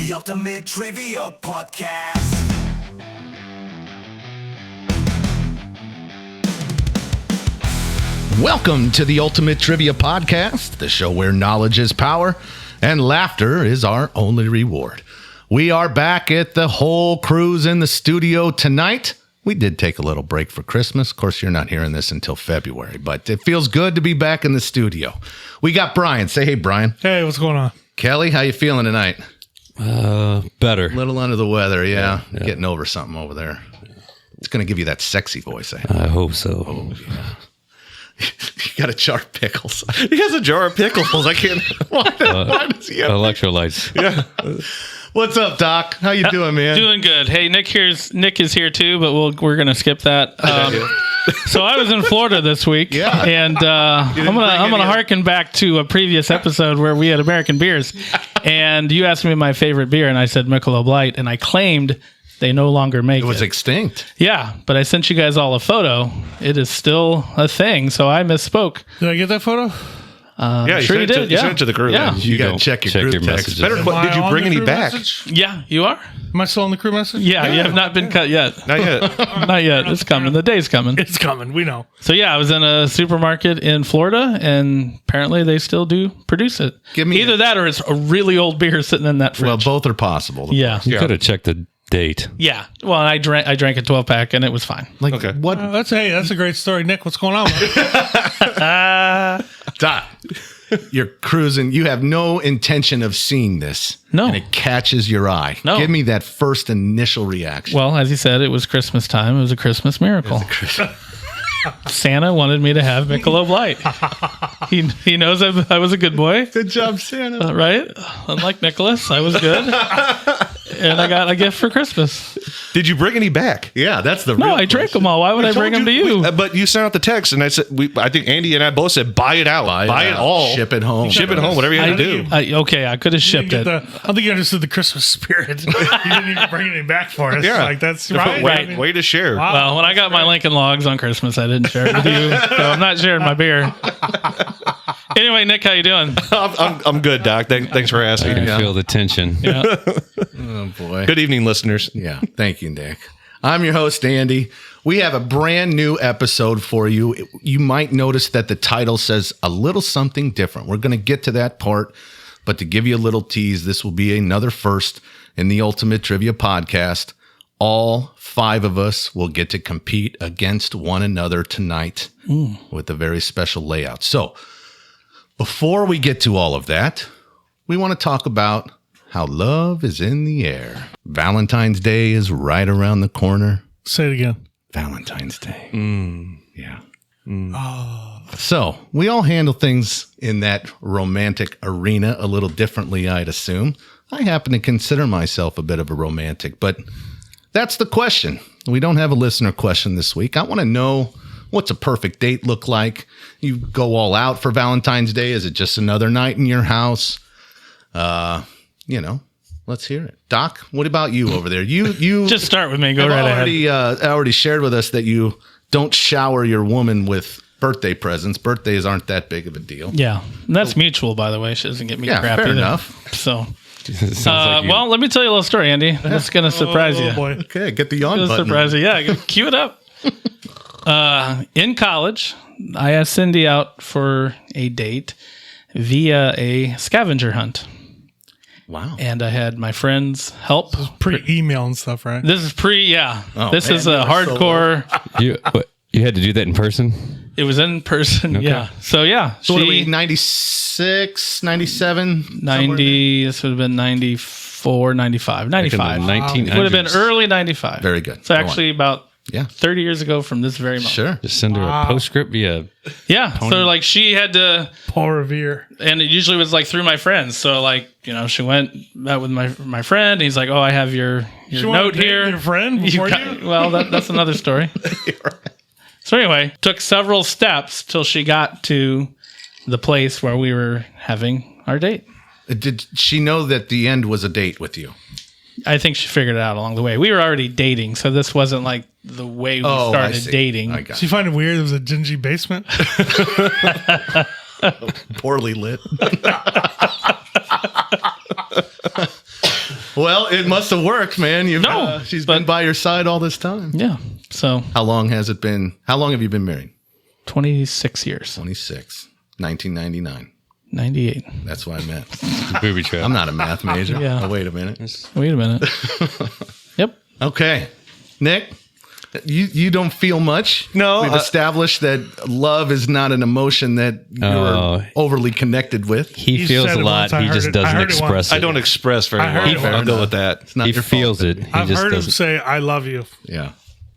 The Ultimate Trivia Podcast. Welcome to the Ultimate Trivia Podcast, the show where knowledge is power and laughter is our only reward. We are back at the whole crew's in the studio tonight. We did take a little break for Christmas. Of course, you're not hearing this until February, but it feels good to be back in the studio. We got Brian. Say hey, Brian. Hey, what's going on? Kelly, how you feeling tonight? Better. A little under the weather, yeah. Getting over something over there. It's going to give you that sexy voice. I hope so. Oh, yeah. You got a jar of pickles. He has a jar of pickles. I can't. Why does he have Electrolytes. Yeah. What's up, Doc? How you doing, man? Doing good. Hey, Nick is here too, but we're gonna skip that. So I was in Florida this week, and I'm gonna harken back to a previous episode where we had American beers, and you asked me my favorite beer, and I said Michelob Light, and I claimed they no longer make it. It was extinct. Yeah, but I sent you guys all a photo. It is still a thing, so I misspoke. Did I get that photo? Yeah, sure you did. You sent it to the group. Yeah. You got to check your group text. messages. Better. Am I Did you on bring the any crew back? message? Yeah, you are? Am I still on the crew message? Yeah, you have not been cut yet. Not yet. Not yet. It's coming. The day's coming. It's coming. We know. So yeah, I was in a supermarket in Florida, and apparently they still do produce it. Give me Either that or it's a really old beer sitting in that fridge. Well, both are possible. Yeah. You could have checked the date. Yeah. Well, I drank a 12-pack, and it was fine. Like, Okay. what? That's a great story, Nick. What's going on? Doc, you're cruising. You have no intention of seeing this. No. And it catches your eye. No. Give me that first initial reaction. Well, as you said, it was Christmas time. It was a Christmas miracle. Santa wanted me to have Michelob Light. He knows I was a good boy, Good job, Santa. right? Unlike Nicholas, I was good. And I got a gift for Christmas. Did you bring any back? Yeah, that's the No, real I drank question. them all. Why would I bring them to you? But you sent out the text, and I said, I think Andy and I both said, buy it out, buy it out. all, Ship it home. ship it home, whatever you had to do. I could have shipped it. I don't think you understood the Christmas spirit. You didn't even bring anything back for us. Yeah. Like, that's right. Right. Way to share. Wow. Well, when I got my Lincoln Logs on Christmas, I didn't share it with you, so I'm not sharing my beer. Anyway, Nick, how you doing? I'm good, Doc. Thanks for asking. I feel the tension. Yeah. Oh, boy. Good evening, listeners. Yeah. Thank you, Nick. I'm your host, Andy. We have a brand new episode for you. You might notice that the title says a little something different. We're going to get to that part, but to give you a little tease, this will be another first in the Ultimate Trivia Podcast. All 5 of us will get to compete against one another tonight with a very special layout. So before we get to all of that, we want to talk about how love is in the air. Valentine's Day is right around the corner. Say it again. Valentine's Day. Yeah. So we all handle things in that romantic arena a little differently, I'd assume. I happen to consider myself a bit of a romantic, but that's the question. We don't have a listener question this week. I want to know, what's a perfect date look like? You go all out for Valentine's Day? Is it just another night in your house? Let's hear it. Doc, what about you over there? You Just start with me. Go have right ahead. already shared with us that you don't shower your woman with birthday presents. Birthdays aren't that big of a deal. Yeah. And that's mutual, by the way. She doesn't get me crap fair either. enough. So, Sounds like you. well, let me tell you a little story, Andy. That's going to surprise you. Oh, boy. Okay, get the yawn It's button. surprising. Yeah, cue it up. In college, I asked Cindy out for a date via a scavenger hunt. Wow. And I had my friends help. Pre-email and stuff, right? This is yeah. Oh, This man, is a you were so hardcore. You had to do that in person? It was in person. Yeah. So, yeah. So what are we, 96, 97? 90, this would have been 94, 95. 95. Like in the 1900s. It would have been early 95. Very good. So Go actually about Yeah. 30 years ago from this very moment. Sure. Just send her a postscript via. Yeah. So like she had to, Paul Revere. and it usually was like through my friends. So like, she met with my friend. And he's like, oh, I have your She wanted note to date here. your friend before you? Well, that's another story. So anyway, took several steps till she got to the place where we were having our date. Did she know that the end was a date with you? I think she figured it out along the way. We were already dating, so this wasn't like the way we I started see. dating. I got Did you find it weird it was a dingy basement? poorly lit. Well, it must have worked, man. She's been by your side all this time. Yeah. So How long has it been? How long have you been married? 26 years. 26. 1999. 98. That's what I meant. Booby trap. I'm not a math major. Yeah. Oh, wait a minute. Wait a minute. Yep. Okay. Nick, you don't feel much. No, We've established that love is not an emotion that you're overly connected with. He You feels said a it lot. once. I He heard just it. I doesn't heard it express it. I don't express very I heard well. it. I'll go with that. It's not He your feels fault. it. He I've just heard him doesn't. say, I love you. Yeah.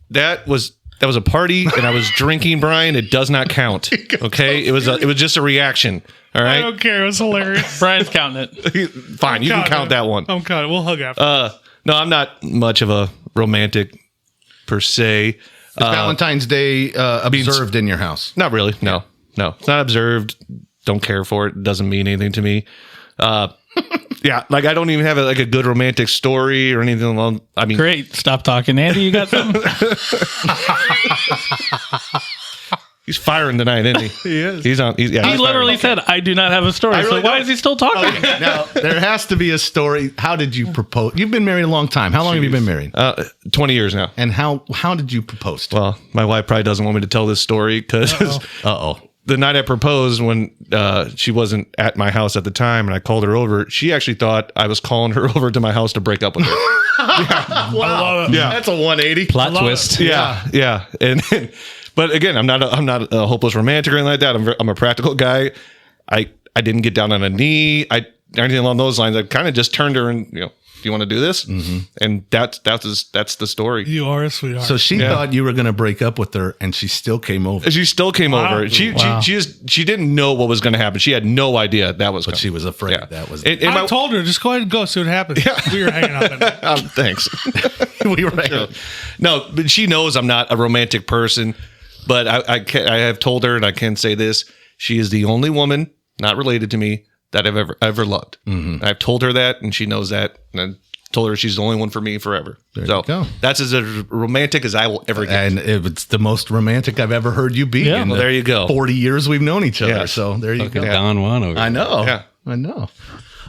That was a party, and I was drinking, Brian. It does not count. Okay, it was just a reaction. All I right, don't care. It was hilarious. Brian's counting it. fine. You can count that one. I'm counting. We'll hug after. No, I'm not much of a romantic per se. Is Valentine's Day observed in your house? Not really. No. It's not observed. Don't care for it. Doesn't mean anything to me. Yeah, like I don't even have a good romantic story or anything along. I mean, Great. Stop talking. Andy, you got something? he's firing tonight, isn't he? He is. He's on. He Literally said, I do not have a story. really So why don't. is he still talking? Now, there has to be a story. How did you propose? You've been married a long time. How long have you been married? 20 years now. And how did you propose to? Well, my wife probably doesn't want me to tell this story because the night I proposed, when she wasn't at my house at the time, and I called her over, she actually thought I was calling her over to my house to break up with her. Wow. Yeah. That's a 180. Plot twist. Yeah. And but again, I'm not a hopeless romantic or anything like that. I'm a practical guy. I didn't get down on a knee. Anything along those lines. I kind of just turned her and, do you want to do this? Mm-hmm. And that's the story. You are a sweetheart. So she thought you were going to break up with her, and she still came over. She still came over. She didn't know what was going to happen. She had no idea that was. But she was afraid that was. And I told her, just go ahead and go, see what happens. Yeah. We were hanging out that night. Thanks. we were. No, but she knows I'm not a romantic person. But I have told her, and I can say this: she is the only woman not related to me that I've ever loved. Mm-hmm. I've told her that, and she knows that. And I told her she's the only one for me forever. There so you go. That's as romantic as I will ever get. And it's the most romantic I've ever heard you be. Yeah. in Well, there you go. 40 years we've known each other. Yeah. So there you go. Don Juan over. I know. Yeah. I know.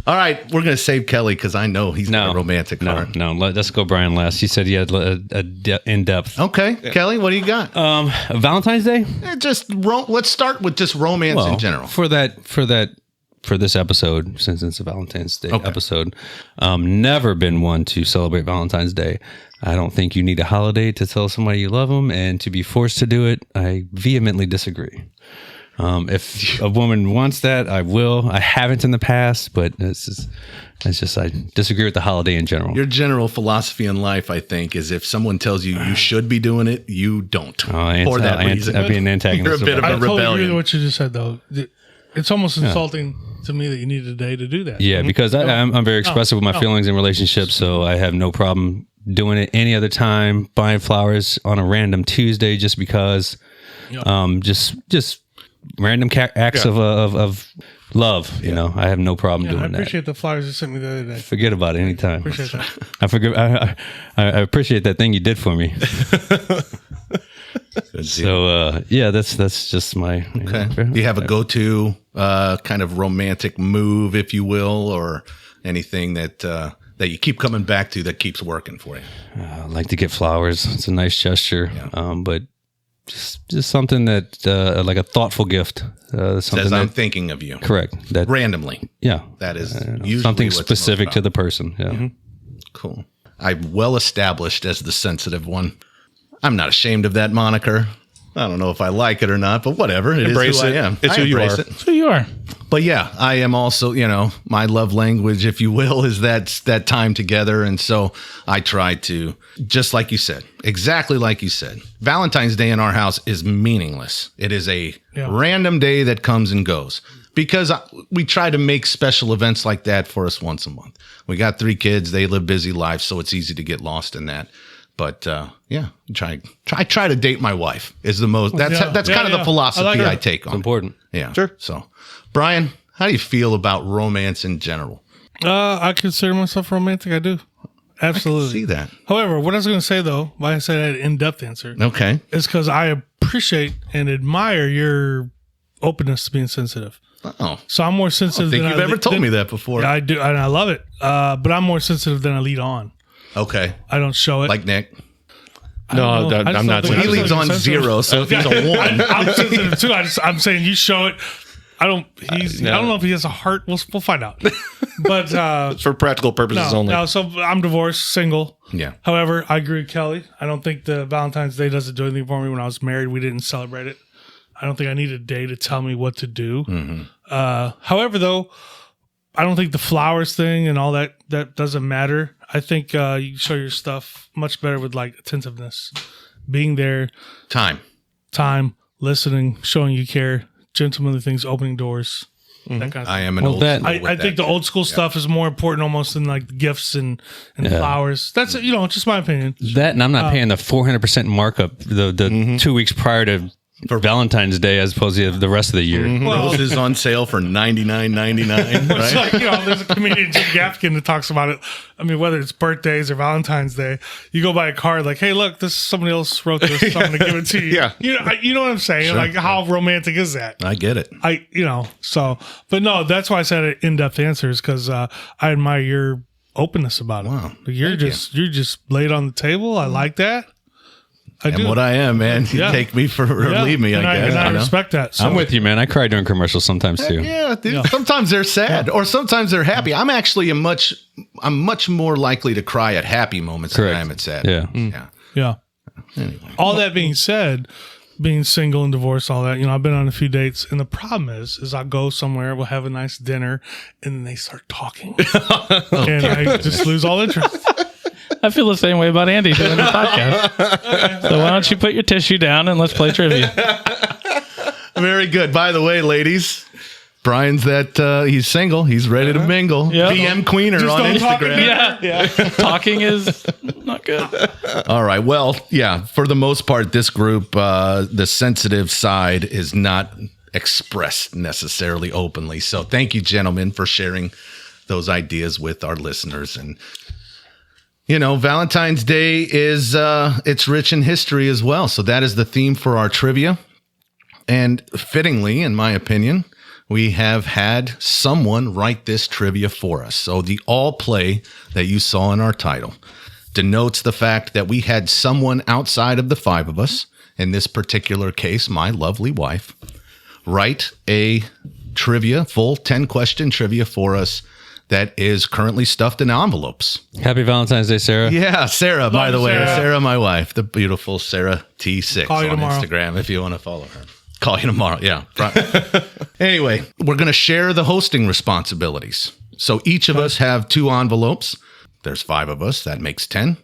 All right, we're going to save Kelly because I know he's got a romantic heart. No. Let's go Brian last. He said he had in depth. Okay, Kelly, what do you got? Valentine's Day. Let's start with just romance in general. For this episode, since it's a Valentine's Day episode, never been one to celebrate Valentine's Day. I don't think you need a holiday to tell somebody you love them, and to be forced to do it, I vehemently disagree. If a woman wants that, I will. I haven't in the past, but it's just I disagree with the holiday in general. Your general philosophy in life, I think, is if someone tells you should be doing it, you don't. For that reason. I'd be an antagonist. You're a bit of a I totally agree rebellion. with what you just said, though. It's almost insulting to me that you need a day to do that. Yeah, because I'm very expressive with my feelings in relationships, so I have no problem doing it any other time, buying flowers on a random Tuesday just because. Just random acts of love. You know, I have no problem doing I that. appreciate the flowers you sent me the other day. Forget about it anytime. Appreciate that. I appreciate that thing you did for me. So that's just my. Okay. Do you have a go-to kind of romantic move, if you will, or anything that you keep coming back to that keeps working for you? I like to get flowers. It's a nice gesture, but just something that like a thoughtful gift. Something Says I'm thinking of you. Correct. That Randomly. Yeah. That is usually something what's most specific to about. the person. Yeah. Mm-hmm. Cool. I'm well established as the sensitive one. I'm not ashamed of that moniker. I don't know if I like it or not, but whatever. Embrace is who it. I am. It's I who you embrace are. it. That's who you are. But yeah, I am also, my love language, if you will, is that time together. And so I try to, just like you said, exactly like you said, Valentine's Day in our house is meaningless. It is a random day that comes and goes because we try to make special events like that for us once a month. We got 3 kids. They live busy lives, so it's easy to get lost in that. But try to date my wife is the most. That's kind of the philosophy I take on. It's important. Yeah. Sure. So, Brian, how do you feel about romance in general? I consider myself romantic. I do. Absolutely. See that. However, what I was going to say, though, why I said I had an in-depth answer, Okay. is because I appreciate and admire your openness to being sensitive. Oh, So I'm more I sensitive think than you've ever told me that before. Yeah, I do, and I love it. But I'm more sensitive than I lead on. Okay, I don't show it. like Nick. No, I just I'm not. don't think- He I leads just on think 0, so if he's a 1. I'm sensitive too. I'm saying you show it. I don't. I don't know if he has a heart. We'll find out. But It's for practical purposes only. no. So I'm divorced, single. Yeah. However, I agree with Kelly. I don't think the Valentine's Day doesn't do anything for me. When I was married, we didn't celebrate it. I don't think I need a day to tell me what to do. However, though, I don't think the flowers thing and all that doesn't matter. I think you show your stuff much better with like attentiveness, being there, Time. listening, showing you care, gentlemanly things, opening doors, that kind of I thing. am an Well, old that- school I with think that. the old school stuff is more important almost than like gifts and flowers. That's just my opinion. That, and I'm not paying the 400% markup the 2 weeks prior to Valentine's Day as opposed to the rest of the year. Roses on sale for $99.99. It's Right? like, there's a comedian, Jim Gaffigan, that talks about it. I mean, whether it's birthdays or Valentine's Day, you go buy a card like, hey, look, this somebody else wrote this, so I'm going to give it to you. Yeah. You know what I'm saying? Like, how romantic is that? I get it. But no, that's why I said in-depth answers, because I admire your openness about it. Wow. You're just laid on the table. I like that. I And do. what I am, man. You Yeah. take me for or Yeah. leave me, I And guess. and I you know? respect that. So I'm with you, man. I cry during commercials sometimes too. Yeah, dude. Sometimes they're sad, or sometimes they're happy. I'm actually I'm much more likely to cry at happy moments Correct. than I am at sad. Yeah. Yeah. Yeah. All that being said, being single and divorced, all that, I've been on a few dates, and the problem is I'll go somewhere, we'll have a nice dinner, and then they start talking, and I just lose all interest. I feel the same way about Andy doing the podcast. So why don't you put your tissue down and let's play trivia? Very good. By the way, ladies, Brian's he's single. He's ready to mingle. Yeah. BM Queener Just on don't talk to Instagram. me. Yeah. Talking is not good. All right. Well, yeah, for the most part, this group, the sensitive side is not expressed necessarily openly. So thank you, gentlemen, for sharing those ideas with our listeners. And, Valentine's Day is, it's rich in history as well. So that is the theme for our trivia. And fittingly, in my opinion, we have had someone write this trivia for us. So the all play that you saw in our title denotes the fact that we had someone outside of the 5 of us, in this particular case, my lovely wife, write a trivia, full 10-question trivia for us that is currently stuffed in envelopes. Happy Valentine's Day, Sarah. Yeah, Sarah, by the way. Sarah. Sarah, my wife, the beautiful Sarah T6 Call you on tomorrow. Instagram if you want to follow her. Call you tomorrow, yeah. Anyway, we're going to share the hosting responsibilities. So each of us have 2 envelopes. There's 5 of us. That makes 10.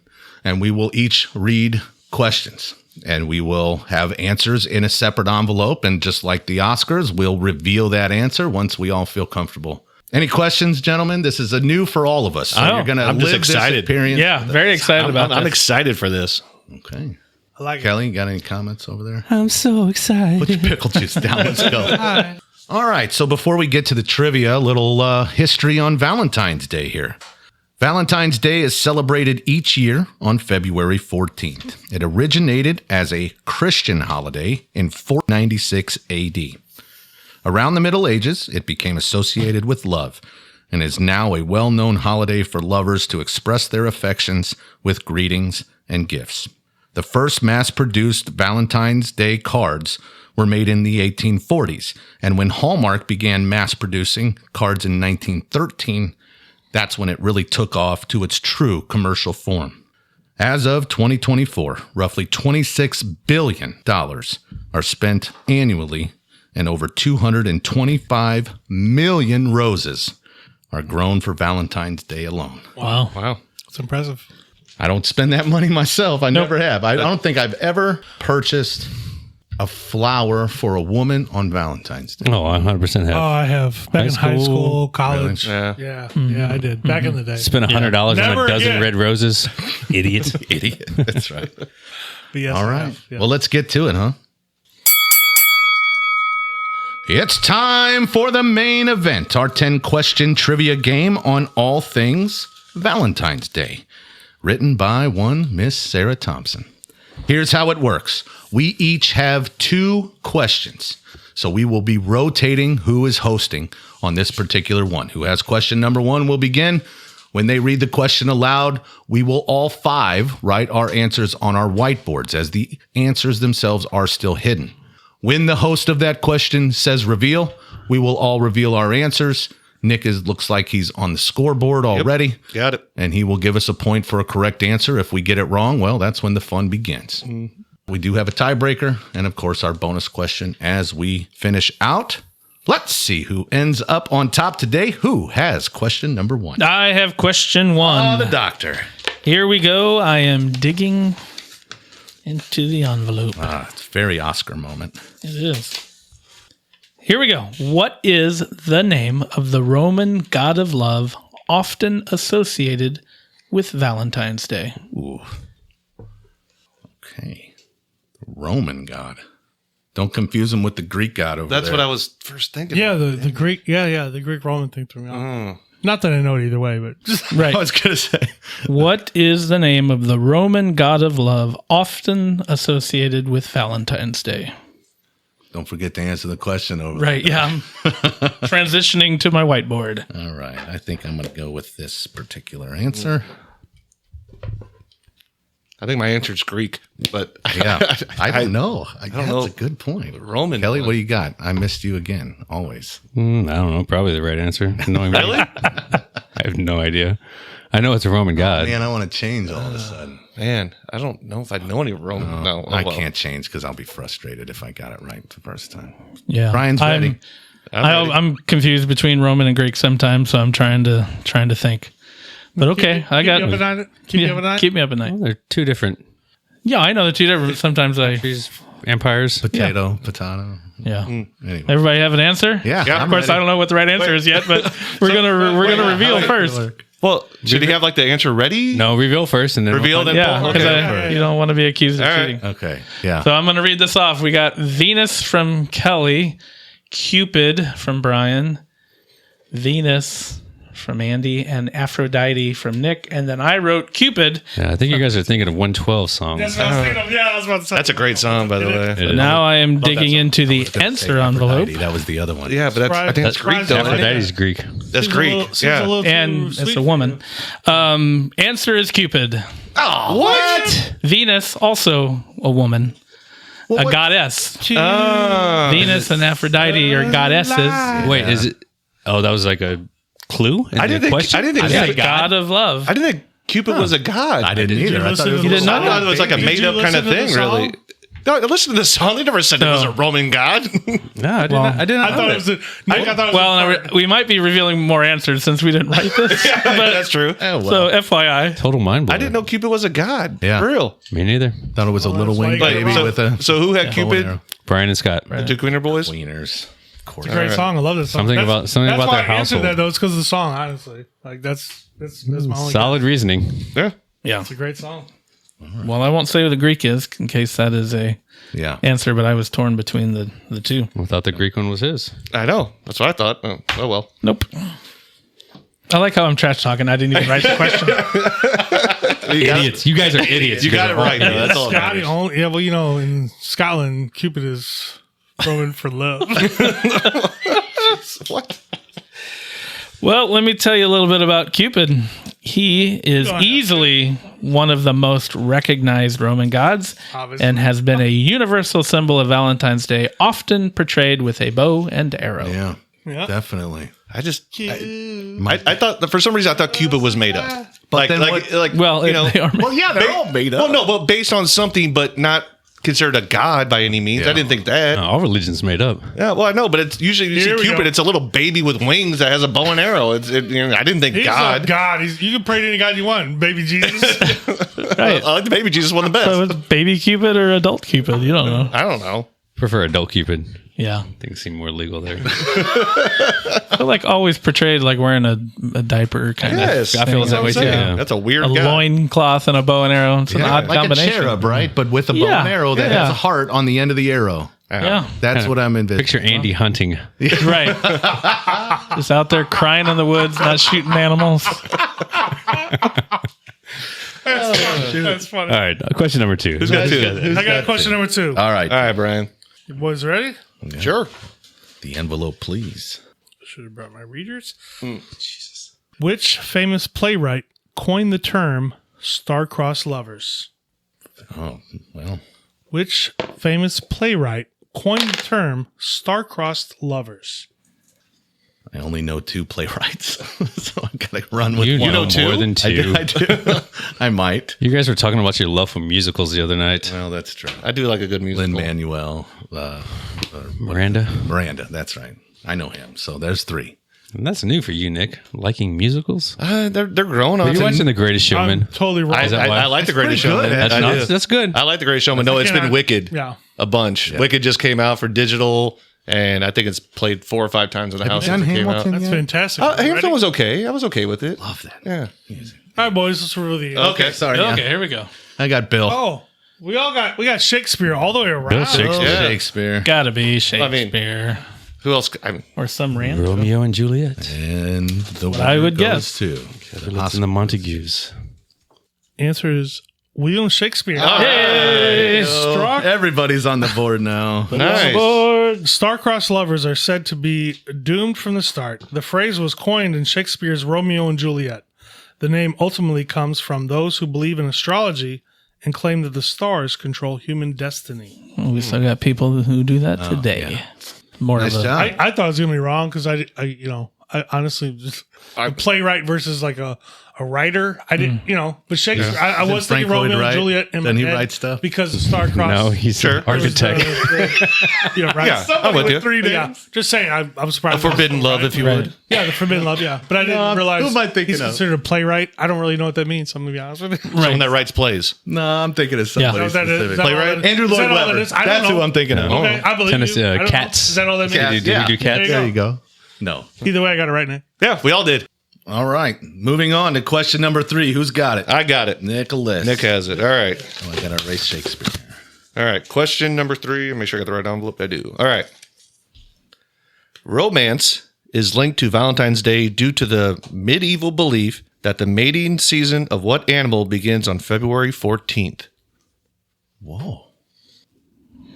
And we will each read questions. And we will have answers in a separate envelope. And just like the Oscars, we'll reveal that answer once we all feel comfortable. Any questions, gentlemen? This is a new for all of us. So you're going to I'm live just excited. this experience. Yeah, very excited about I'm this. excited for this. Okay. I like it. Kelly, you got any comments over there? I'm so excited. Put your pickle juice down. Let's go. All right. So before we get to the trivia, a little history on Valentine's Day here. Valentine's Day is celebrated each year on February 14th. It originated as a Christian holiday in 496 AD. Around the Middle Ages, it became associated with love and is now a well-known holiday for lovers to express their affections with greetings and gifts. The first mass-produced Valentine's Day cards were made in the 1840s, and when Hallmark began mass-producing cards in 1913, that's when it really took off to its true commercial form. As of 2024, roughly $26 billion are spent annually, and over 225 million roses are grown for Valentine's Day alone. Wow. It's impressive. I don't spend that money myself. I never have. I don't think I've ever purchased a flower for a woman on Valentine's Day. Oh, I 100% have. Oh, I have. Back in high school? school, college. Yeah. Yeah, I did. Back in the day. Spent $100 on Never a dozen again. red roses. Idiot. Idiot. That's right. But yes, All I right. have. Yeah. Well, let's get to it, huh? It's time for the main event, our 10-question trivia game on all things Valentine's Day, written by one Miss Sarah Thompson. Here's how it works. We each have 2 questions. So we will be rotating who is hosting on this particular one. Who has question number 1 will begin. When they read the question aloud, we will all 5 write our answers on our whiteboards, as the answers themselves are still hidden. When the host of that question says reveal, we will all reveal our answers. Nick looks like he's on the scoreboard already. Yep, got it. And he will give us a point for a correct answer. If we get it wrong, well, that's when the fun begins. We do have a tiebreaker, and of course, our bonus question as we finish out. Let's see who ends up on top today. Who has question number 1? I have question 1. The doctor. Here we go. I am digging into the envelope. It's a very Oscar moment. It is. Here we go. What is the name of the Roman god of love often associated with Valentine's Day? Ooh. Okay. The Roman god. Don't confuse him with the Greek god over That's there. what I was first thinking. Yeah, the Greek, the Greek Roman thing threw me off. Not that I know it either way, but just Right. I was going to say. What is the name of the Roman god of love often associated with Valentine's Day? Don't forget to answer the question over Right, yeah. I'm transitioning to my whiteboard. there. All right. I think I'm going to go with this particular answer. I think my answer is Greek, but Yeah. I don't know. don't That's know. a good point. Roman. Kelly, what do you got? I missed you again, always. I don't know. Probably the right answer. Knowing really? I have no idea. I know it's a Roman god. Man, I want to change all of a sudden. Man, I don't know if I know any Roman. No, I can't change because I'll be frustrated if I got it right the first time. Yeah. Brian's ready. I'm confused between Roman and Greek sometimes, so I'm trying to think. But okay, I got keep me up at night. Keep me up at night. Keep me up at night. They're two different Yeah, I know the two different. Sometimes I. empires. Potato. Yeah. Anyway. Everybody have an answer? Yeah. Of course, I don't know what the right answer is yet, but we're gonna reveal first. Well, should he have like the answer ready? No, reveal first and then Reveal then. Yeah, Paul? because Okay. you don't want to be accused of All right. cheating. Okay. Yeah. So I'm going to read this off. We got Venus from Kelly, Cupid from Brian, Venus from Andy, and Aphrodite from Nick. And then I wrote Cupid. Yeah, I think you guys are thinking of 112 songs. That's what I was thinking of. Yeah, I was about to say. That's a great song, by the way. It is. Now I am digging into the answer envelope. That was the other one. Yeah, but that's, I think that's Greek, though. Aphrodite's Greek. That's Greek. Yeah. And it's a woman. Answer is Cupid. Oh, What? Venus, also a woman. A goddess. Venus and Aphrodite are goddesses. Wait, is it? Oh, that was like a clue? I didn't think. I didn't think. Yeah, the god of love. I didn't think Cupid was a god. I didn't either. I thought it was You did not I thought it was like a Did made you up kind of listen to thing, the really. song? No, listen to the song. They never said it was a Roman god. No, I did not. I did not. I thought it was. I thought it was. Well, we might be revealing more answers since we didn't write this. But, That's true. Oh, well. so FYI. Total mind blow. I didn't know Cupid was a god. Yeah. For real. Me neither. Thought it was a little that's why winged you got baby it wrong. with a So who had Cupid? arrow. Brian and Scott. The two Queener boys? Wieners. Of course. Great song. I love this song. Something That's about why their I answered household. that though. It's because of the song. Honestly, like that's my only. Solid reasoning. Yeah. Yeah. It's a great song. Well, I won't say what the Greek is in case that is a Yeah. answer, but I was torn between the two. I thought the Greek one was his. I know. That's what I thought. Oh well. Nope. I like how I'm trash talking. I didn't even write the question. Idiots. You guys are idiots. You got it right. though. That's all that Scotty, matters. yeah, well, you know, in Scotland, Cupid is Roman for love. What? Well, let me tell you a little bit about Cupid. He is Go ahead. easily one of the most recognized Roman gods Obviously. and has been a universal symbol of Valentine's Day, often portrayed with a bow and arrow. Yeah. Yeah. Definitely. I just. I thought that for some reason I thought Cupid was made up. But then what- Well, you know. they are Well, yeah, they're all made up. Well, no, but based on something, but not considered a god by any means. Yeah. I didn't think that. All religions made up. Yeah, well, I know, but it's usually you Here see we Cupid. go. It's a little baby with wings that has a bow and arrow. I didn't think He's God. a god. You can pray to any god you want. Baby Jesus. I like the baby Jesus one the best. So it's baby Cupid or adult Cupid? You don't know. I don't know. Prefer adult Cupid. Yeah. Things seem more legal there. They're like always portrayed like wearing a diaper kind Yes, of. I feel that's that what way I'm too. saying. Yeah. That's a weird A guy. loincloth and a bow and arrow. It's an odd like combination. a cherub, right? But with a bow Yeah. and arrow that Yeah. has a heart on the end of the arrow. Yeah. That's what I'm envisioning. Picture Andy hunting. Right. Just out there crying in the woods, not shooting animals. That's funny. All right. Question number 2. Who's got two? I got question number 2. All right. All right, Brian. You boys ready? Yeah. Sure. The envelope, please. Should have brought my readers. Jesus. Which famous playwright coined the term star-crossed lovers? Oh, well. Which famous playwright coined the term star-crossed lovers? I only know 2 playwrights, so I gotta run with You one. know more than 2. I do. I might. You guys were talking about your love for musicals the other night. Well, that's true. I do like a good musical. Lin-Manuel Miranda. Miranda. That's right. I know him. So there's 3. And that's new for you, Nick. Liking musicals? They're growing on. Are you watching The Greatest Showman? I'm totally wrong. that why? I like The Greatest pretty good. Showman. That's, I not, do. that's good. I like The Greatest Showman. No, it's been Wicked. Yeah. A bunch. Wicked just came out for digital, and I think it's played 4 or 5 times in the house done since it came out. Hamilton That's yet? fantastic. Hamilton Ready? was okay. I was okay with it. Love that. Yeah. All right, boys, let's review the. Okay. Sorry. Okay, here we go. I got Bill. Oh, we got Shakespeare all the way around. Bill Shakespeare. Oh, Yeah. Shakespeare. Gotta be Shakespeare Who else? I mean, or some random. Romeo and Juliet. And the one I would goes guess. to It's in the Montagues. Answer is William Shakespeare. Hey, Oh, everybody's on the board now. nice. Star-crossed lovers are said to be doomed from the start. The phrase was coined in Shakespeare's Romeo and Juliet. The name ultimately comes from those who believe in astrology and claim that the stars control human destiny. we still got people who do that today. More Nice of a job. I thought it was gonna be wrong because I honestly just a playwright versus like a writer. I didn't, but Shakespeare. I was Frank thinking Romeo Lloyd and write? Juliet in Doesn't my he head write stuff? because of star-crossed. No, he's an architect. Right. Yeah, I'm with you. 3 days. Yeah, just saying. I'm surprised. A forbidden love, if you Right. would. Yeah, the forbidden love. Yeah, but I didn't realize who am I thinking he's of? considered a playwright. I don't really know what that means. So I'm gonna be honest with you. Someone that writes plays. No, I'm thinking of somebody Is that it? specific. Is that all Playwright? that is? Andrew Is that Lloyd all that Webber. is? I don't That's who know. I'm thinking of. Okay, I believe Tennessee, you. I don't know. Cats. Is that all that means? Did you do cats? There There you go. No. Either way, I got it right, Nick. Yeah, we all did. All right. Moving on to question number 3. Who's got it? I got it. Nicholas. Nick has it. All right. Oh, I got to erase Shakespeare. All right. Question number 3. I'll make sure I got the right envelope. I do. All right. Romance is linked to Valentine's Day due to the medieval belief that the mating season of what animal begins on February 14th? Whoa.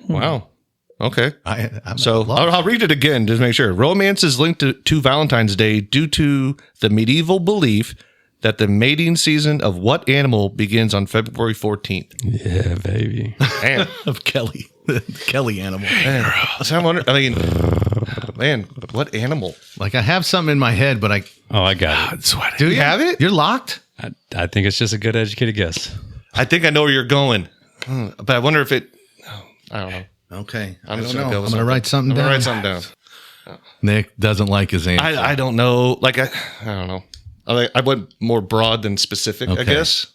Wow. Okay. I'm So at loss. I'll read it again just to make sure. Romance is linked to Valentine's Day due to the medieval belief that the mating season of what animal begins on February 14th? Yeah, baby. Man, of Kelly. The Kelly animal. so I'm wondering, man, what animal? Like I have something in my head, but I Oh, I got it. do you have it? You're locked? I think it's just a good educated guess. I think I know where you're going, but I wonder if it. I don't know. Okay. I'm I just don't gonna know. go with I'm going to write something I'm down. gonna write something down. Nick doesn't like his answer. I don't know. Like I don't know. I went more broad than specific. I Okay. guess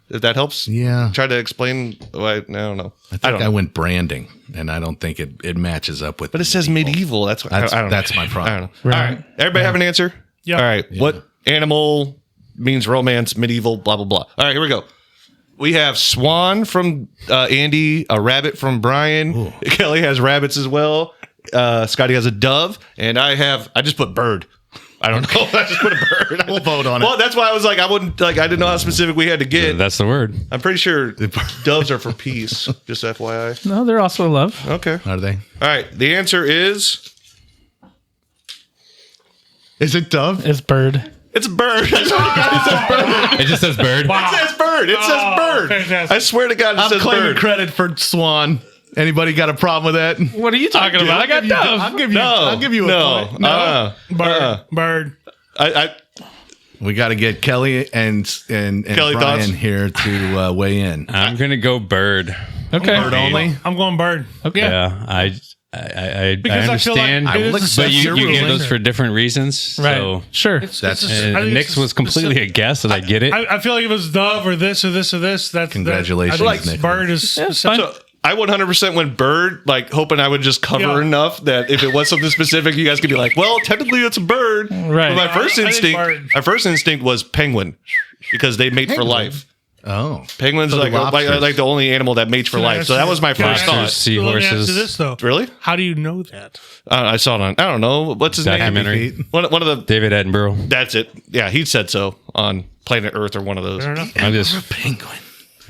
if that helps. Yeah. Try to explain why. I don't know. I think don't I know. went branding, and I don't think it matches up with. But it says medieval. That's what I don't know. That's my I problem. don't know. All right. Everybody have an answer? Yeah. All right. What animal means romance, medieval, blah, blah, blah. All right, here we go. We have swan from Andy, a rabbit from Brian. Ooh. Kelly has rabbits as well. Scotty has a dove. And I just put bird. I don't know. I just put a bird. We'll vote on it. Well, that's why I was like, I didn't know how specific we had to get. That's the word. I'm pretty sure doves are for peace. Just FYI. No, they're also love. Okay. Are they? All right. The answer is Is it dove? It's bird. it's bird. It says bird. It just says bird. It says bird. It says bird. fantastic. I swear to God, it I'm says claiming bird. credit for swan. Anybody got a problem with that? What are you talking about? I got dove. I'll give you. No, I'll give you a no, point. Bird. I We got to get Kelly and Kelly, Brian thoughts? here to weigh in. I'm gonna go bird. Okay. Bird only. I'm going bird. Okay. Yeah, I Because I feel like understand. I will but accept you your gave ruling. those for different reasons. Right. So Sure. That's I think it's Nick's just was completely a guess, and I get it. I feel like if it was dove or this or this or this, that's Congratulations, I like Nicholas. bird is Yeah, it's fine. so I 100% went bird, like hoping I would just cover Yeah. enough that if it was something specific, you guys could be like, "Well, technically it's a bird." Right. But I think bird. my first instinct was penguin because they mate for life. Oh, Penguins So are the lobsters. like the only animal that mates for life. So that was my first Lobsters, thought. seahorses. Let me answer this though. Really? How do you know that? I saw it on. I don't know what's his Documentary. name. One of the. David Attenborough. That's it. Yeah, he said so on Planet Earth or one of those. Fair enough. I'm just penguin.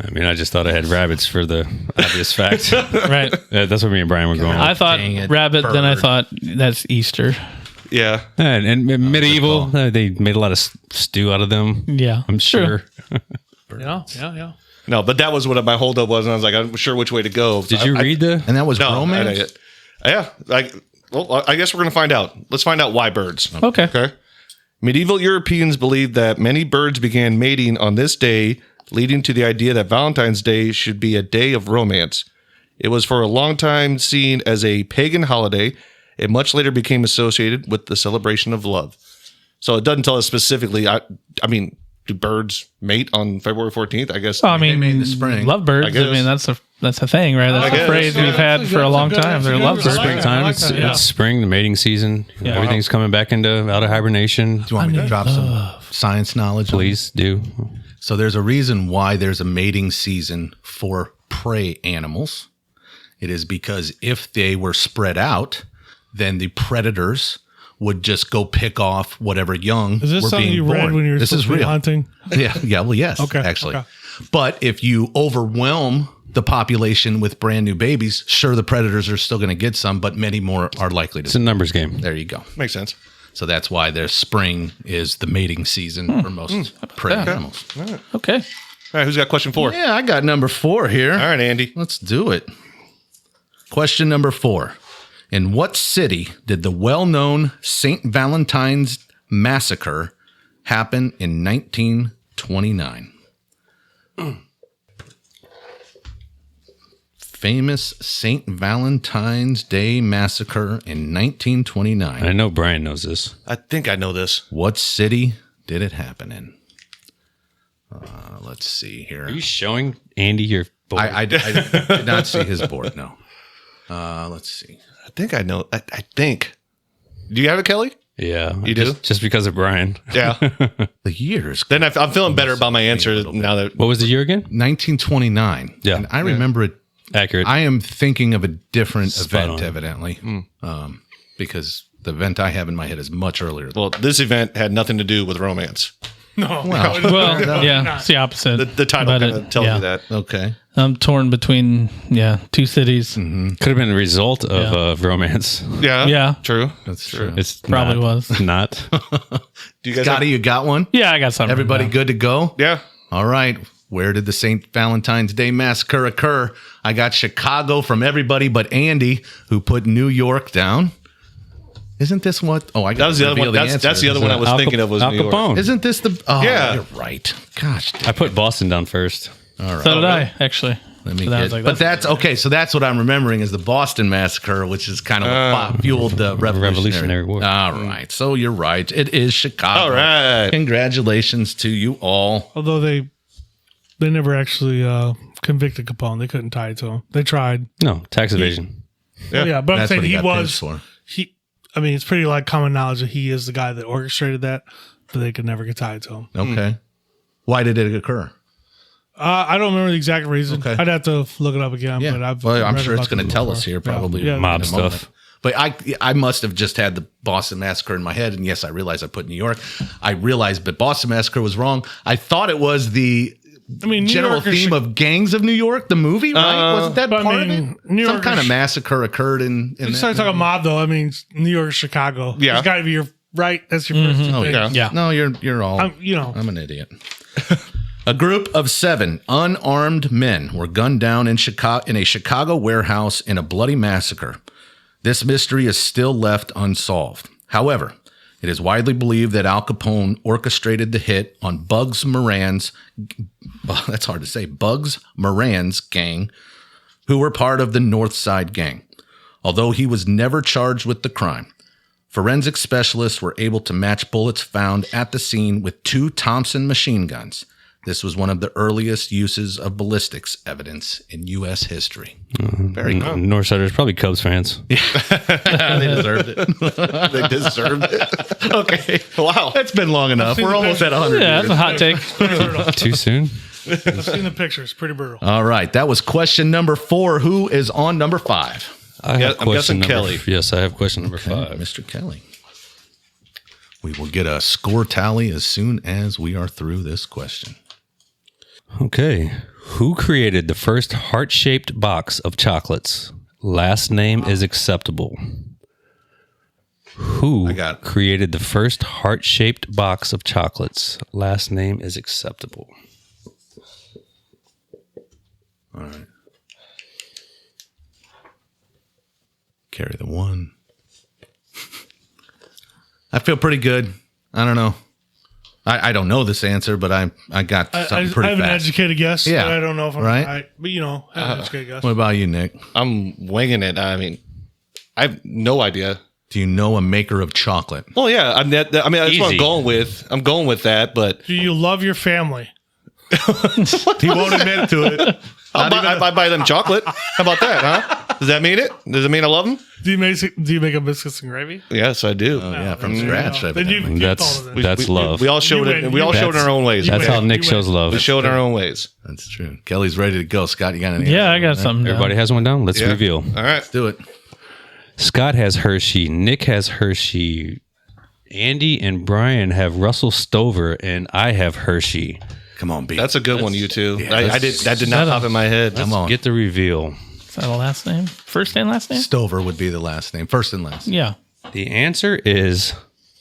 I mean, I just thought I had rabbits for the obvious fact. Right. That's what me and Brian were going. I thought Dang it, rabbit, then I bird. thought that's Easter. Yeah. And medieval, they made a lot of stew out of them. Yeah. I'm sure. Yeah. No, but that was what my holdup was, and I was like, I'm sure which way to go. Did you read the? And that was No, romance? I guess we're going to find out. Let's find out why birds. Okay. Okay. Medieval Europeans believed that many birds began mating on this day, leading to the idea that Valentine's Day should be a day of romance. It was for a long time seen as a pagan holiday. It much later became associated with the celebration of love. So it doesn't tell us specifically. I mean, do birds mate on February 14th? I guess. Well, I mean, made in the spring. lovebirds. I, guess. mean, that's a thing, right? That's a guess. phrase we've had for a long time. They're lovebirds. Springtime. like that, It's spring, the mating season. Yeah. Everything's coming back out of hibernation. Do you want me to drop some science knowledge? on Please do. it? So there's a reason why there's a mating season for prey animals. It is because if they were spread out, then the predators would just go pick off whatever young Is this were something being you born. read when you were This supposed is to be real. hunting? Yeah, well, yes, Okay, actually. okay. But if you overwhelm the population with brand new babies, sure, the predators are still going to get some, but many more are likely It's a to. numbers game. There you go. Makes sense. So that's why their spring is the mating season for most prey animals. Okay. All right, who's got question 4? Yeah, I got number 4 here. All right, Andy. Let's do it. Question number 4. In what city did the well-known St. Valentine's Massacre happen in 1929? Famous St. Valentine's Day Massacre in 1929. I know Brian knows this. I think I know this. What city did it happen in? Let's see here. Are you showing Andy your board? I did not see his board, no. Let's see. I think I know. I think. Do you have it, Kelly? yeah. You do? Just because of Brian. Yeah. The years. Then I'm feeling better about my answer now that. What was the year again? 1929. Yeah. And I remember it. Accurate. I am thinking of a different Spot event, on. evidently, because the event I have in my head is much earlier. Well, this event had nothing to do with romance. No. Well, yeah, it's the opposite. The title But kind of tells yeah. you that. Okay. I'm torn between two cities. Could have been a result of romance. Yeah. Yeah. True. That's true. It's Probably not, was. not. Do you guys Scotty, you got one? Yeah, I got something. Everybody good to go? Yeah. All right. Where did the St. Valentine's Day Massacre occur? I got Chicago from everybody but Andy, who put New York down. Isn't this what? Oh, I That got was the other one. That's the other one I was Al thinking of was Al New York. Capone. Isn't this the? Oh, Yeah. you're right. Gosh, I put Boston down first. all right. So did I, actually. Let me So that get, was like, but that's okay. So that's what I'm remembering is the Boston Massacre, which is kind of what fueled the Revolutionary War. All right. So you're right. It is Chicago. All right. Congratulations to you all. Although they never actually convicted Capone. They couldn't tie it to him. They tried. No, tax evasion. Yeah, but I'm That's saying what he he got was. pinched for. I mean, it's pretty like common knowledge that he is the guy that orchestrated that, but they could never get tied to him. Okay. Why did it occur? I don't remember the exact reason. Okay. I'd have to look it up again. Yeah. But I'm I'm sure it's going to tell us here probably. Yeah. Mob in a moment. stuff. But I must have just had the Boston Massacre in my head. And yes, I realized I put New York. I realized but Boston Massacre was wrong. I thought it was the New general York or theme of Gangs of New York, the movie, right? Wasn't that but I part mean, of it? New Some York kind or of massacre occurred in You that start talking movie. mob though. I mean, New York or Chicago. Yeah. It's got to be your right. That's your first thing. Oh, yeah. Yeah. No, you're all. I'm an idiot. A group of 7 unarmed men were gunned down in a Chicago warehouse in a bloody massacre. This mystery is still left unsolved. However, it is widely believed that Al Capone orchestrated the hit on Bugs Moran's gang, who were part of the North Side Gang. Although he was never charged with the crime, forensic specialists were able to match bullets found at the scene with 2 Thompson machine guns. This was one of the earliest uses of ballistics evidence in U.S. history. Very good. Northsiders, probably Cubs fans. They deserved it. They deserved it. Okay. Wow. It's been long enough. We're almost at 100 Yeah, that's a hot take. Too soon? I've seen the pictures. Pretty brutal. All right. That was question number 4. Who is on number 5? I have I'm guessing Kelly. Yes, I have question number 5. Mr. Kelly. We will get a score tally as soon as we are through this question. Okay. Who created the first heart-shaped box of chocolates? Last name is acceptable. Who created the first heart-shaped box of chocolates? Last name is acceptable. All right. Carry the one. I feel pretty good. I don't know. I don't know this answer, but I got something pretty I have an fast. educated guess. Yeah. But I don't know if I'm Right? right. But, I have an educated guess. What about you, Nick? I'm winging it. I mean, I have no idea. Do you know a maker of chocolate? Well, yeah. I mean, that's what I'm Easy. going with. I'm going with that, but Do you love your family? He won't admit to it. I buy them chocolate. How about that, huh? Does that mean it? Does it mean I love them? Do you make a biscuits and gravy? Yes, I do. Oh, yeah, from scratch. Then you That's love. We all showed You it. win. We all You showed it win. in our own ways. That's win. how Nick You shows win. love. We showed it in our own ways. That's true. Kelly's ready to go. Scott, you got any? Yeah, I got something. down. Everybody has one down? Let's Yeah. reveal. All right. Do it. Scott has Hershey. Nick has Hershey. Andy and Brian have Russell Stover, and I have Hershey. Come on, B. That's a good one, you two. That did not pop in my head. Come on. Get the reveal. Is that a last name? First and last name? Stover would be the last name. First and last. Yeah. The answer is,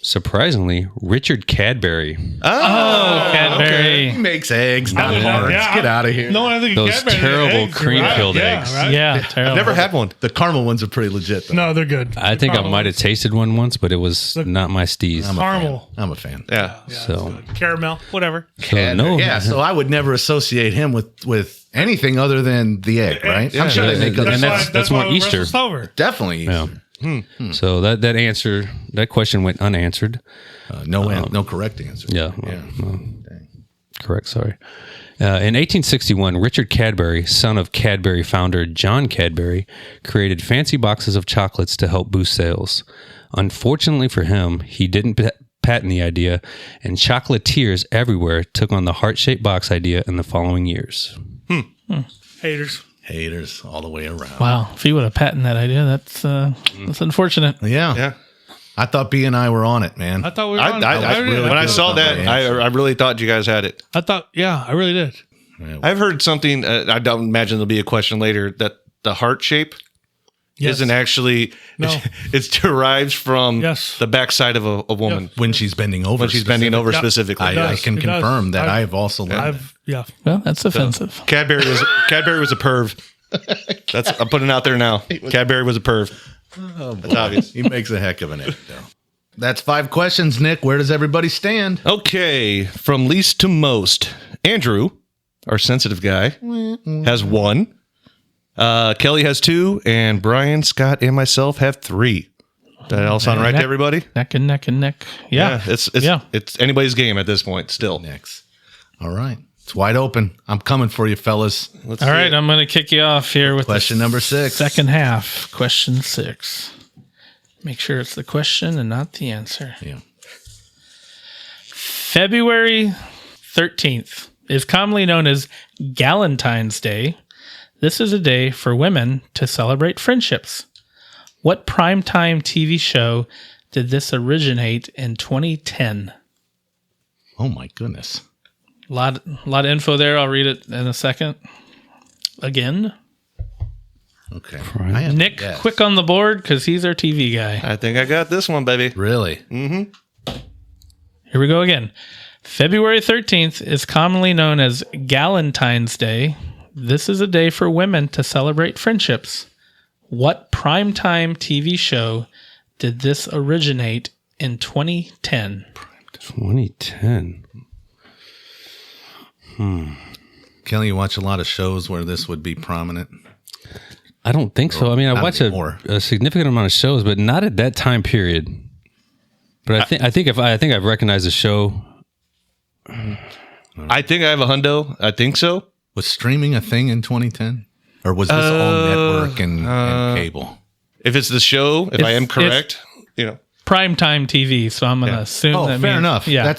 surprisingly, Richard Cadbury. Cadbury. He makes eggs, not Yeah, hearts. yeah. Get out of here. No, I think Those Cadbury terrible eggs, cream-filled right? eggs. Yeah, right? Yeah, terrible. Never had one. The caramel ones are pretty legit, though. No, they're good. I think I might have tasted one once, but it was not my steez. Caramel. I'm a fan. Yeah. So, Caramel, whatever. no. Yeah, so I would never associate him with anything other than the egg, right? I'm sure Yeah, they make other and stuff. that's more why Easter. Russell Stover. Definitely. Yeah. So that question went unanswered. No correct answer. Yeah. Correct. Sorry. In 1861, Richard Cadbury, son of Cadbury founder John Cadbury, created fancy boxes of chocolates to help boost sales. Unfortunately for him, he didn't patent the idea, and chocolatiers everywhere took on the heart-shaped box idea in the following years. Haters. Haters all the way around. Wow. If he would have patented that idea, that's unfortunate. Yeah. Yeah. I thought B and I were on it, man. I thought we were on it. When I saw that, I really thought you guys had it. I really did. I've heard something. I don't imagine there'll be a question later that the heart shape isn't actually. No. It's derived from Yes. the backside of a woman When she's bending over. when she's bending over specifically. I does. can It does. confirm that I've also learned that. Well, that's offensive. Cadbury was a perv. I'm putting it out there now. Cadbury was a perv. That's obvious. He makes a heck of an egg, though. That's 5 questions, Nick. Where does everybody stand? Okay, from least to most. Andrew, our sensitive guy, has 1. Kelly has 2, and Brian, Scott, and myself have 3. That all sound right to everybody? Neck and neck and neck. Yeah. It's anybody's game at this point. Still, Next. All right. It's wide open. I'm coming for you, fellas. All right. I'm going to kick you off here with Question the number 6. second half. Question 6. Make sure it's the question and not the answer. Yeah. February 13th is commonly known as Valentine's Day. This is a day for women to celebrate friendships. What primetime TV show did this originate in 2010? Oh, my goodness. Lot of info there. I'll read it in a second. Again, Okay. Right. I have Nick, to guess. quick on the board because he's our TV guy. I think I got this one, baby. Really? Here we go again. February 13th is commonly known as Valentine's Day. This is a day for women to celebrate friendships. What primetime TV show did this originate in 2010? 2010. Kelly, you watch a lot of shows where this would be prominent. I don't think so. I mean, I Not watch anymore. a significant amount of shows, but not at that time period. But I think I've recognized the show. I think I have a hundo. I think so. Was streaming a thing in 2010? Or was this all network and cable? If it's the show, if I am correct, Primetime TV, so I'm going to assume Oh, that fair means- it's Yeah.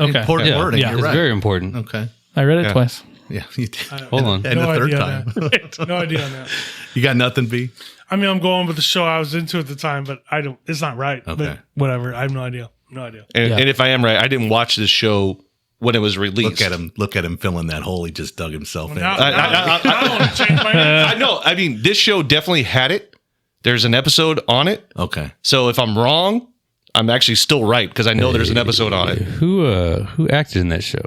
important Yeah, wording. yeah. You're It's right. very important. Okay. I read it twice. Yeah, you did. Hold on. And No the third idea time. on that. No idea on that. You got nothing, B? I mean, I'm going with the show I was into at the time, but it's not right. Okay. But whatever. I have no idea. No idea. and if I am right, I didn't watch this show when it was released. Look at him filling that hole he just dug himself in. I want to change my answer. I know. I mean, this show definitely had it. There's an episode on it. Okay. So if I'm wrong, I'm actually still right because I know there's an episode on it. Who acted in that show?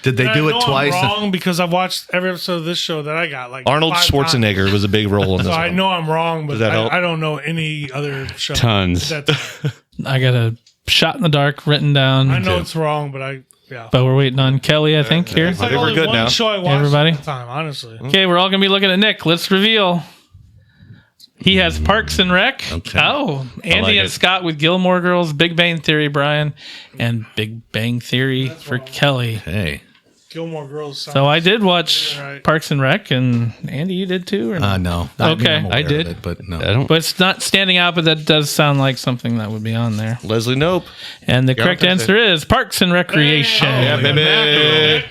Did they do it twice? I'm wrong because I've watched every episode of this show that I got. Like Arnold 5 Schwarzenegger times. was a big role in this So one. I know I'm wrong, but Does that help? I don't know any other show. Tons. I got a shot in the dark written down. I know it's wrong, but But we're waiting on Kelly, I think, here. It's like think we're only good one now. show I watched Everybody? at the time, honestly. Okay, we're all going to be looking at Nick. Let's reveal. He has Parks and Rec. Okay. Oh, Andy like and it. Scott with Gilmore Girls, Big Bang Theory, Brian, and Big Bang Theory for Kelly. Hey. Gilmore Girls. So I did watch Right. Parks and Rec, and Andy, you did too? Or no? No. Okay. I'm aware I of did. it, but no. I don't. But it's not standing out, but that does sound like something that would be on there. Leslie Nope. And the correct Valentine's answer is Parks and Recreation. Yeah, baby.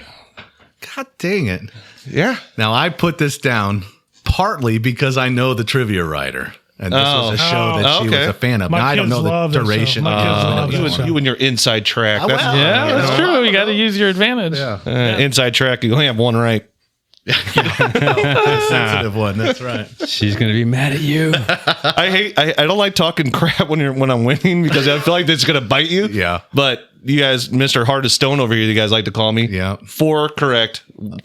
God dang it. Yeah. Now, I put this down partly because I know the trivia writer. And this was a show that she okay. was a fan of. My Now, I don't kids know the love that show. duration. My kids love that show. You and your inside track. well. Yeah, that's true. You got to use your advantage. Inside track. You only have one right. The sensitive one. That's right. She's gonna be mad at you. I don't like talking crap when I'm winning because I feel like it's gonna bite you. Yeah. But you guys, Mr. Hard as Stone over here, you guys like to call me. Yeah. 4 correct.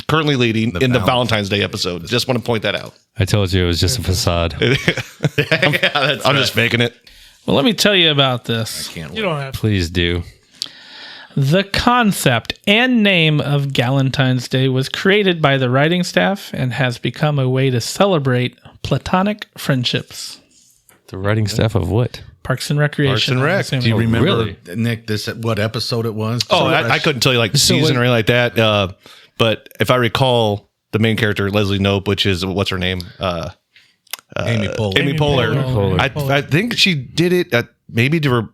Currently leading in the Valentine's Valentine's Day episode. Just want to point that out. I told you it was just a facade. I'm just faking it. Well, let me tell you about this. Can't You wait. don't have to. Please do. The concept and name of Galentine's Day was created by the writing staff and has become a way to celebrate platonic friendships. The writing staff of what? Parks and Recreation. Parks and Rec. I'm assuming. Do you remember, really? Nick, what episode it was? Oh, I couldn't tell you like the season or anything like that. But if I recall, the main character, Leslie Nope, which is, what's her name? Amy Poehler. Amy Poehler. Poehler. I think she did it maybe to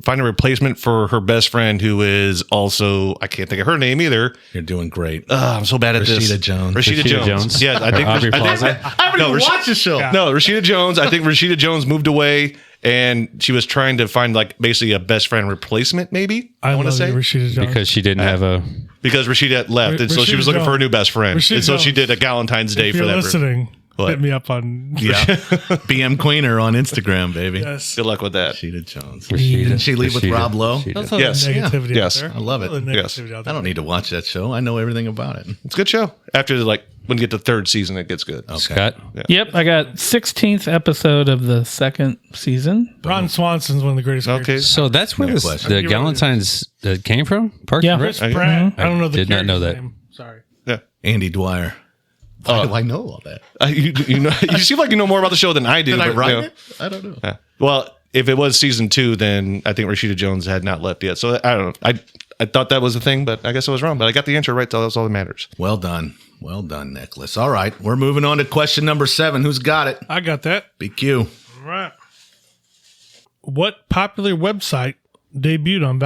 find a replacement for her best friend, who is also, I can't think of her name either. You're doing great. I'm so bad at this. Rashida Jones. Rashida Jones. Yeah, I think. Aubrey I Plaza. haven't even watched the show. No, Rashida Jones. I think Rashida Jones moved away, and she was trying to find like basically a best friend replacement. Maybe I want to say Rashida Jones. Because she didn't have a. because Rashida left, and so she Rashida was looking for a Jones. new best friend, Rashida and so she Jones. did a Galentine's Day if for you're that. listening, What? hit me up on. Yeah. BM Queener on Instagram, baby. Yes. Good luck with that. Rashida Jones. Rashida. Didn't she leave with Rashida. Rob Lowe? Rashida. That's all Yes. the negativity Yes. out there. I love it. All the Yes. negativity out I there. don't need to watch that show. I know everything about it. It's a good show. After like when you get to 3rd season, it gets good. Okay. Scott. Yep, I got 16th episode of the 2nd season. Ron Swanson's one of the greatest. Okay. characters. So that's where question. the Galentine's came from? Parks Yeah. and Rec? Chris Pratt. I don't know the did not know character's that. name. Sorry. Yeah. Andy Dwyer. Why do I know all that? You know, you seem like you know more about the show than I do. Did I but, write you know. it? I don't know. Yeah. Well, if it was season 2, then I think Rashida Jones had not left yet. So I don't know. I thought that was the thing, but I guess I was wrong. But I got the answer right, so that's all that matters. Well done. Well done, Nicholas. All right. We're moving on to question number 7. Who's got it? I got that. BQ. All right. What popular website debuted on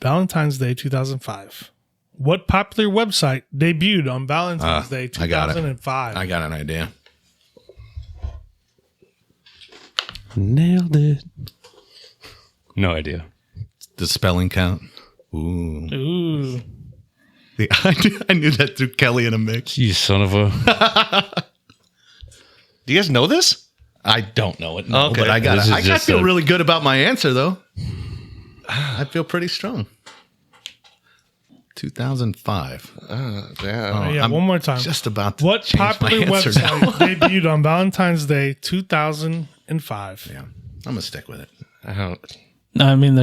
Valentine's Day 2005? What popular website debuted on Valentine's Day I got it. 2005? I got an idea. Nailed it. No idea. Does spelling count? Ooh. Ooh. I knew that through Kelly in a mix. You son of a. Do you guys know this? I don't know it. No, Okay. but I got This it. is I just feel a- really good about my answer, though. I feel pretty strong. 2005. Yeah. yeah, I'm one more time. Just about to What change my popular answer website now. debuted on Valentine's Day 2005? Yeah, I'm gonna stick with it. I don't. I mean,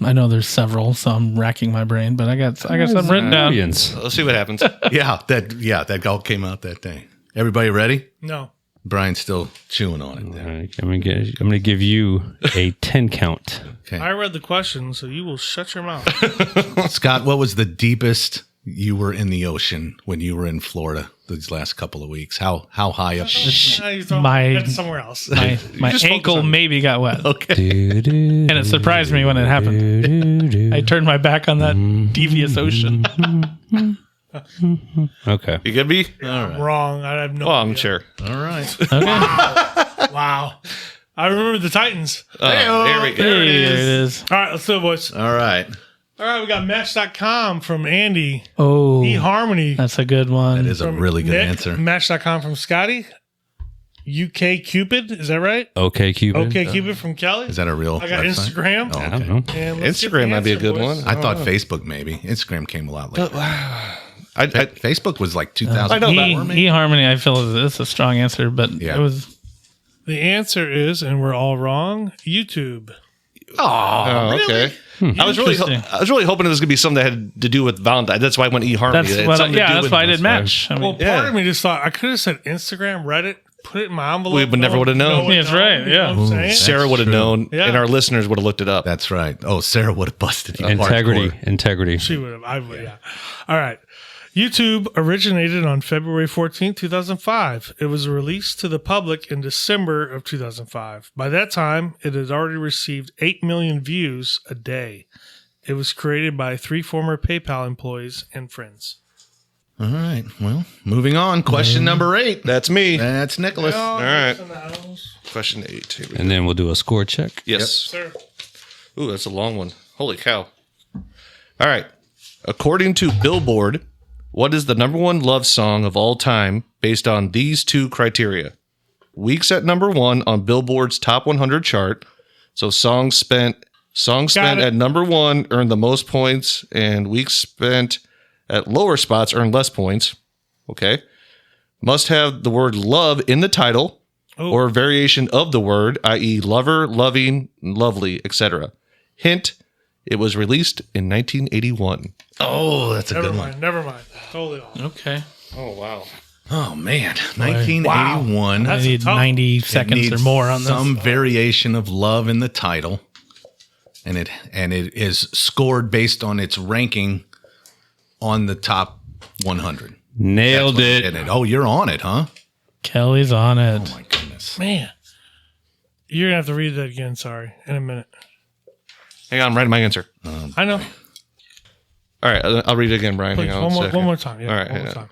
I know there's several, so I'm racking my brain, but I got some written down. Millions. Let's see what happens. That all came out that day. Everybody ready? No. Brian's still chewing on it. There. Alright, I'm gonna give you a 10 count. Okay, I read the question, so you will shut your mouth. Scott, what was the deepest you were in the ocean when you were in Florida these last couple of weeks? How high up? Now you're throwing My- my somewhere else. My just focus ankle on- maybe got wet. Okay, And it surprised me when it happened. I turned my back on that devious ocean. Okay. You could be? I'm wrong. I have no Well, I'm idea. sure. all right. Wow. I remember the Titans. There we go. Hey, there it is. All right, let's do it, boys. All right. All right, we got Match.com from Andy. Oh, eHarmony. that's a good one. That is a really good Nick. answer. Match.com from Scotty. UK Cupid, is that right? Okay, Cupid. Okay Cupid from Kelly. Is that a real I got website? Instagram. Oh, I okay. don't know. And let's get Instagram the might be a answer, good boys. one. I thought Facebook maybe. Instagram came a lot later. I Facebook was like 2000. I know that. eHarmony, I feel is a strong answer, but Yeah. it was The answer is, and we're all wrong, YouTube. Oh, okay. I was really hoping it was gonna be something that had to do with Valentine. That's why I went eHarmony. that's It's what. something to Yeah, do that's with- why I did match. I mean, Well, part of me just thought I could have said Instagram, Reddit, put it in my envelope. We would never would have known. Yeah, that's right, You know what I'm saying? Sarah would have known, Yeah. and our listeners would have looked it up. That's right. Oh, Sarah would have busted you. Integrity. hardcore. Integrity. She would have. I would. Yeah. All right. YouTube originated on February 14th, 2005. It was released to the public in December of 2005. By that time, it had already received 8 million views a day. It was created by 3 former PayPal employees and friends. All right. Well, moving on. Question number 8. That's me. That's Nicholas. All right. Question 8. Here we go. And then we'll do a score check. Yes. Sir. Ooh, that's a long one. Holy cow. All right. According to Billboard, what is the number 1 love song of all time based on these 2 criteria? Weeks at number 1 on Billboard's Top 100 chart. So songs spent it. at number 1 earn the most points, and weeks spent at lower spots earn less points. Okay. Must have the word love in the title or a variation of the word, i.e. lover, loving, lovely, etc. Hint, it was released in 1981. Oh, that's a Never good mind. one. Never mind. Totally off. okay. Oh, wow. Oh, man. 1981. I need a tough 90 It seconds or needs more on this. some variation of love in the title. And it is scored based on its ranking on the top 100. Nailed it. And oh, you're on it, huh? Kelly's on it. Oh, my goodness. Man. You're going to have to read that again. Sorry. In a minute. Hang on, I'm writing my answer. I know. All right, I'll read it again, Brian. Please, Hang on one more time. Yeah, All right, one more yeah. time.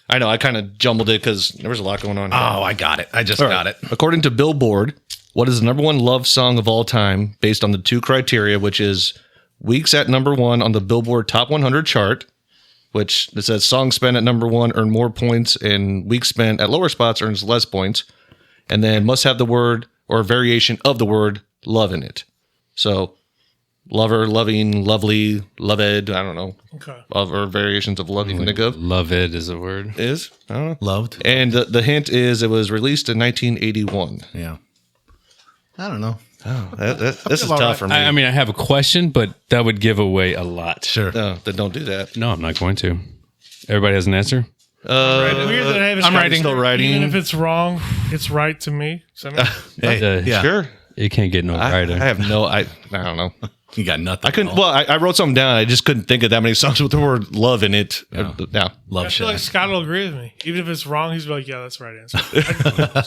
I know, I kind of jumbled it because there was a lot going on here. Oh, I got it. I just All got right. it. According to Billboard, what is the number 1 love song of all time based on the 2 criteria, which is weeks at number 1 on the Billboard Top 100 chart, which it says songs spent at number 1 earn more points and weeks spent at lower spots earns less points, and then must have the word or a variation of the word love in it. So lover, loving, lovely, loved, I don't know. Okay. Or variations of love you can think of. Love it is a word. Is? I don't know. Loved. And the hint is it was released in 1981. Yeah. I don't know. This is tough for me. I mean, I have a question, but that would give away a lot. Sure. No, then don't do that. No, I'm not going to. Everybody has an answer? Weird that I have I'm writing. Still writing. Even if it's wrong, it's right to me. Does that make- Hey, yeah. Sure. It can't get no I brighter. have no. I don't know. You got nothing. I couldn't. Well, I wrote something down. I just couldn't think of that many songs with the word love in it. Yeah. Love I feel like Shack. Scott will agree with me. Even if it's wrong, he's like, yeah, that's the right answer.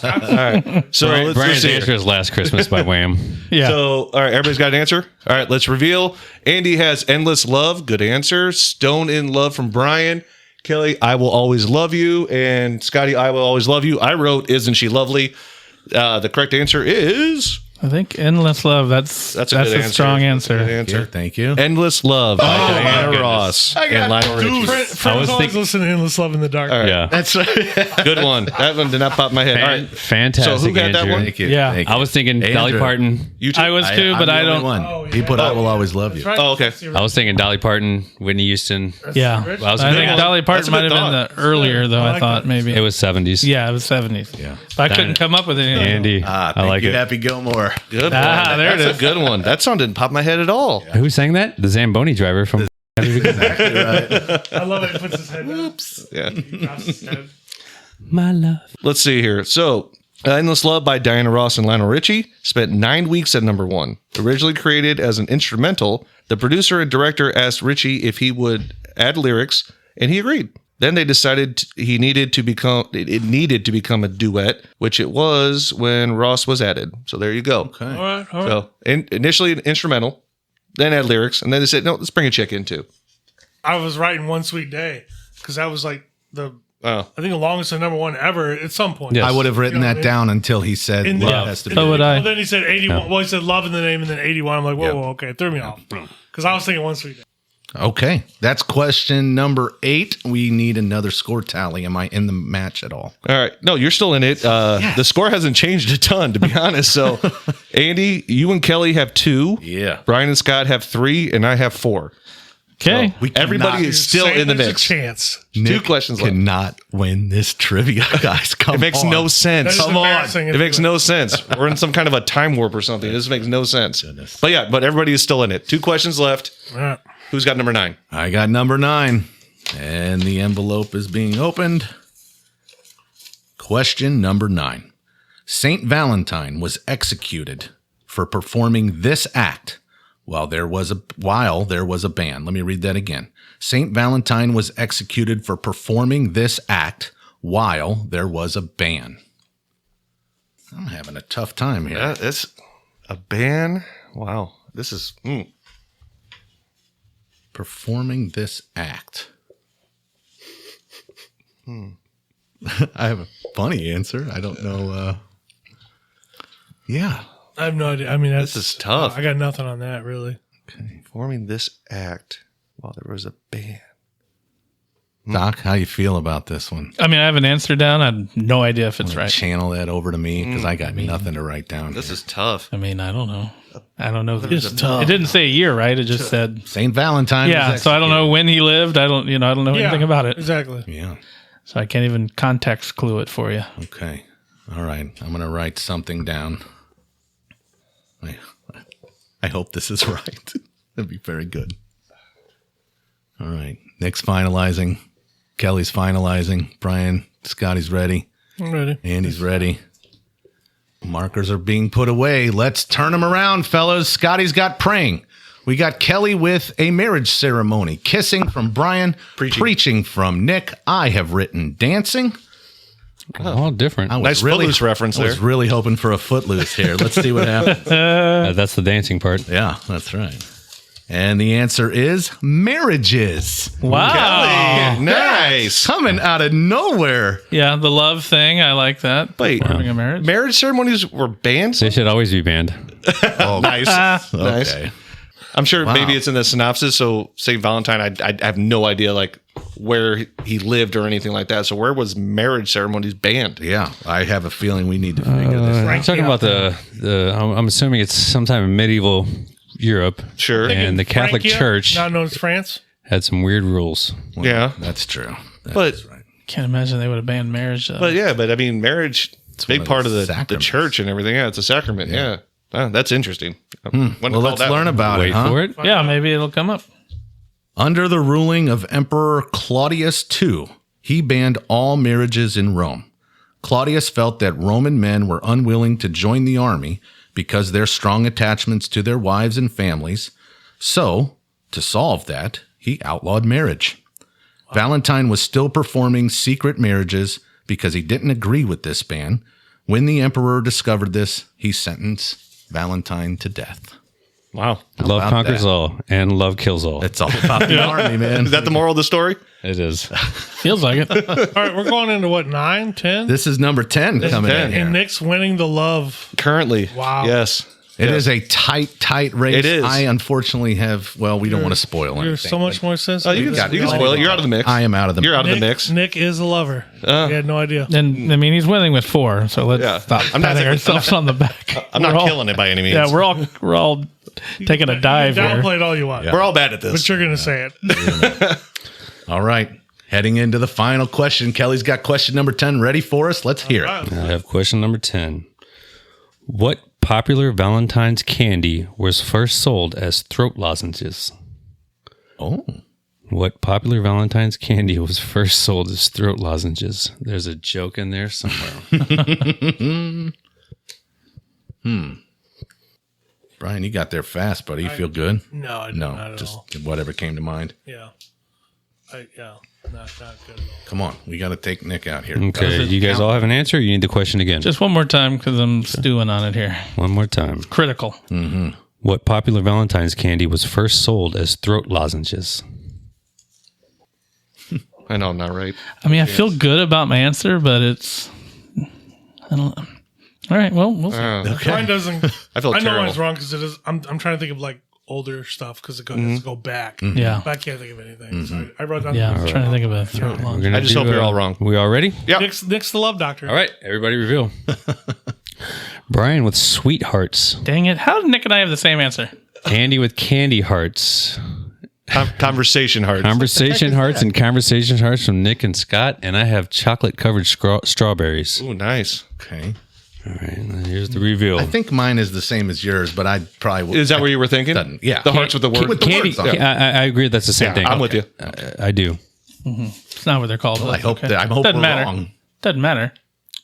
All right. So let's Brian's see. answer is Last Christmas by Wham. Yeah. So, all right, everybody's got an answer? All right, let's reveal. Andy has Endless Love. Good answer. Stone in Love from Brian. Kelly, I Will Always Love You. And Scotty, I Will Always Love You. I wrote, Isn't She Lovely? The correct answer is... I think Endless Love. That's That's a good answer. strong answer. Good answer. Thank you. Endless Love by Diana Ross and Lionel Richie. Friends always listen to Endless Love in the Dark. Yeah. That's right. Good one. That one did not pop in my head. All right. Fantastic. So who got that Andrew. one? Thank you. Yeah. Thank you. I was thinking Andrew. Dolly Parton. You two? I was too, but I don't. One. He put I Will Always Love You. Right? Oh, okay. I was thinking Dolly Parton, Whitney Houston. Yeah. Rich. I was I good think one. Dolly That's Parton a might good have been the earlier, though. I I like thought that. maybe. It was 70s. Yeah, it was 70s. Yeah. But I couldn't come up with anything. Andy. Ah, I thank like you, it. Happy Gilmore. Good Ah, one. there it That's is. a good one. That song didn't pop in my head at all. Who sang that? The Zamboni driver from. Exactly right. I love it. He puts his head down. Yeah. He drops his head. My love. Let's see here. So, Endless Love by Diana Ross and Lionel Richie spent 9 weeks at number 1. Originally created as an instrumental, the producer and director asked Richie if he would add lyrics, and he agreed. Then they decided it needed to become a duet, which it was when Ross was added. So there you go. Okay. All right. All right. So initially an instrumental, then add lyrics, and then they said, no, let's bring a chick in too. I was writing One Sweet Day because that was like Oh, I think the longest and number 1 ever at some point. Yes. I would have written that down until he said In the- love has to be. So would I. Well, then he said 81. Well, he said love in the name and then 81. I'm like, whoa, Yep. whoa, okay. It threw me off because I was thinking One Sweet Day. Okay. That's question number 8. We need another score tally. Am I in the match at all? All right. No, you're still in it. The score hasn't changed a ton, to be honest. So, Andy, you and Kelly have 2. Yeah. Brian and Scott have 3, and I have 4. Okay. Everybody is still in the There's mix. a chance. 2 questions left. Cannot win this trivia, guys. Come on. It makes no That sense. is embarrassing. It makes no sense. We're in some kind of a time warp or something. This makes no sense. But yeah, but everybody is still in it. 2 questions left. All right. Who's got number 9? I got number 9, and the envelope is being opened. Question number 9. Saint Valentine was executed for performing this act while there was a ban. Let me read that again. Saint Valentine was executed for performing this act while there was a ban. I'm having a tough time here. That's a ban. Wow. This is Performing this act. I have a funny answer. I don't know. Yeah. I have no idea. I mean, this is tough. I got nothing on that, really. Performing this act while there was a ban. Doc, how you feel about this one? I mean, I have an answer down. I have no idea if it's right. Channel that over to me because I got nothing to write down. This is tough. I mean, I don't know. I don't know. It's tough. It didn't say a year, right? It just said, Saint Valentine. yeah. was So I don't know when he lived. I don't know anything about it. Exactly. Yeah. So I can't even context clue it for you. Okay. All right. I'm going to write something down. I hope this is right. That'd be very good. All right. Nick's finalizing. Kelly's finalizing. Brian, Scotty's ready. I'm ready. Andy's ready. Markers are being put away. Let's turn them around, fellas. Scotty's got praying. We got Kelly with a marriage ceremony. Kissing from Brian. Preaching from Nick. I have written dancing. All different. Nice Footloose reference I was there. really hoping for a Footloose here. Let's see what happens. That's the dancing part. Yeah, that's right. And the answer is marriages. Wow. Kelly, nice. Coming out of nowhere. Yeah, the love thing. I like that. Wait, Forming a marriage. marriage ceremonies were banned? They should always be banned. Oh, Nice. Nice. okay. I'm sure maybe it's in the synopsis. So St. Valentine, I have no idea like where he lived or anything like that. So where was marriage ceremonies banned? Yeah, I have a feeling we need to figure this out. I'm talking about I'm assuming it's sometime in medieval Europe. Sure. And the Catholic Frankia, Church not known as France. had some weird rules. Yeah. That's true. But right. Can't imagine they would have banned marriage. Though. but yeah, but I mean marriage it's a big one of part the of the sacraments. church and everything. Yeah, it's a sacrament. Yeah. That's interesting. Well, let's learn about Wait it, huh? for it. Yeah, maybe it'll come up. Under the ruling of Emperor Claudius II, he banned all marriages in Rome. Claudius felt that Roman men were unwilling to join the army because their strong attachments to their wives and families. So, to solve that, he outlawed marriage. Wow. Valentine was still performing secret marriages because he didn't agree with this ban. When the emperor discovered this, he sentenced Valentine to death. Wow. Love about conquers that? all, and love kills all. It's all about the army, man. Is that the moral of the story? It is. Feels like it. All right, we're going into what, 9, 10? This is number 10 coming 10. in here. And Nick's winning the love. Currently. Wow. Yes. It is a tight race. It is. I unfortunately have, well, we don't want to spoil anything. You're so much more sensitive. Oh, you can spoil it. You're out of the mix. I am out of the You're out of the Nick, mix. Nick is a lover. You had no idea. And I mean, he's winning with 4, so let's Yeah. stop I'm not patting saying- ourselves on the back. I'm not killing it by any means. Yeah, we're all taking a dive You can here. downplay it all you want. We're all bad at this. But you're going to say it. All right. Heading into the final question. Kelly's got question number 10 ready for us. Let's hear it. I have question number 10. What popular Valentine's candy was first sold as throat lozenges? Oh. What popular Valentine's candy was first sold as throat lozenges? There's a joke in there somewhere. Brian, you got there fast, buddy. You feel good? No, I don't. No, Not at just all. whatever came to mind. Yeah. Not good at all. Come on. We got to take Nick out here. Okay, you guys all have an answer? Or you need the question again? Just one more time because I'm stewing on it here. one more time. Critical. What popular Valentine's candy was first sold as throat lozenges? I know I'm not right. I mean, I feel good about my answer, but it's. I don't. All right. Well, we'll see. Mine doesn't. I feel I know terrible. mine's wrong because it is. I'm trying to think of like older stuff because it has to go back. Yeah. But I can't think of anything. So I wrote down. Yeah, I'm trying to think of a throat launch. I just hope you're all wrong. We all ready? Yep. Nick's the love doctor. All right, everybody reveal. Brian with sweethearts. Dang it. How did Nick and I have the same answer? Andy with candy hearts. Conversation hearts. Conversation hearts and conversation hearts from Nick and Scott. And I have chocolate covered strawberries. Ooh, nice. Okay. All right, and here's the reveal. I think mine is the same as yours, but I probably would. Is that what you were thinking? Yeah. The hearts with the word. With the Candy. words on it. I agree. That's the same thing. I'm with you. I do. It's not what they're called. Well, I hope Okay. that I hope Doesn't we're matter. wrong. Doesn't matter.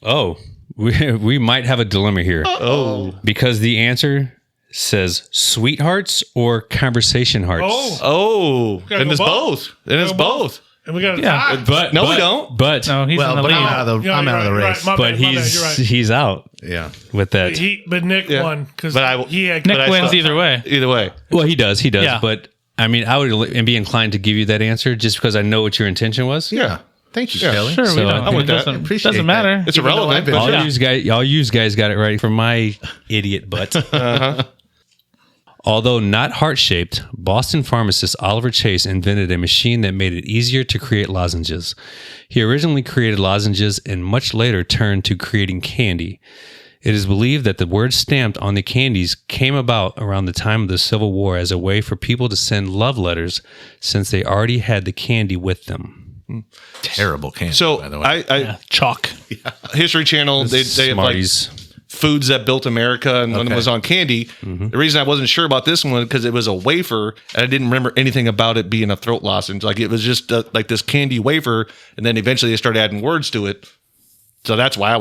Oh, we might have a dilemma here. Oh. Because the answer says sweethearts or conversation hearts. Oh. Gotta Then go it's both. both. Then it's Gotta go both. And we got a Yeah. tie. But No, we don't. But No, he's in Well, the but lead. I'm out of the Yeah, I'm you're out of the right, race. My but bad, you're he's right. he's out Yeah. with that. But Nick Yeah. won because But he had Nick but I wins still- either way. Either way. Well, he does. Yeah. But I mean, I would be inclined to give you that answer just because I know what your intention was. Yeah. Thank you, Kelly. Sure, So, we don't. I'm with It that. doesn't, Appreciate doesn't that. matter. It's Even though irrelevant. I've been- but All Yeah. you guys got it right from my idiot butt. Although not heart-shaped, Boston pharmacist Oliver Chase invented a machine that made it easier to create lozenges. He originally created lozenges and much later turned to creating candy. It is believed that the word stamped on the candies came about around the time of the Civil War as a way for people to send love letters since they already had the candy with them. Terrible candy, So by the way. I Chalk. History Channel, they have like Smarties. foods that built America, and one Okay. was on candy. The reason I wasn't sure about this one because it was a wafer, and I didn't remember anything about it being a throat lozenge. Like it was just like this candy wafer, and then eventually they started adding words to it. So that's why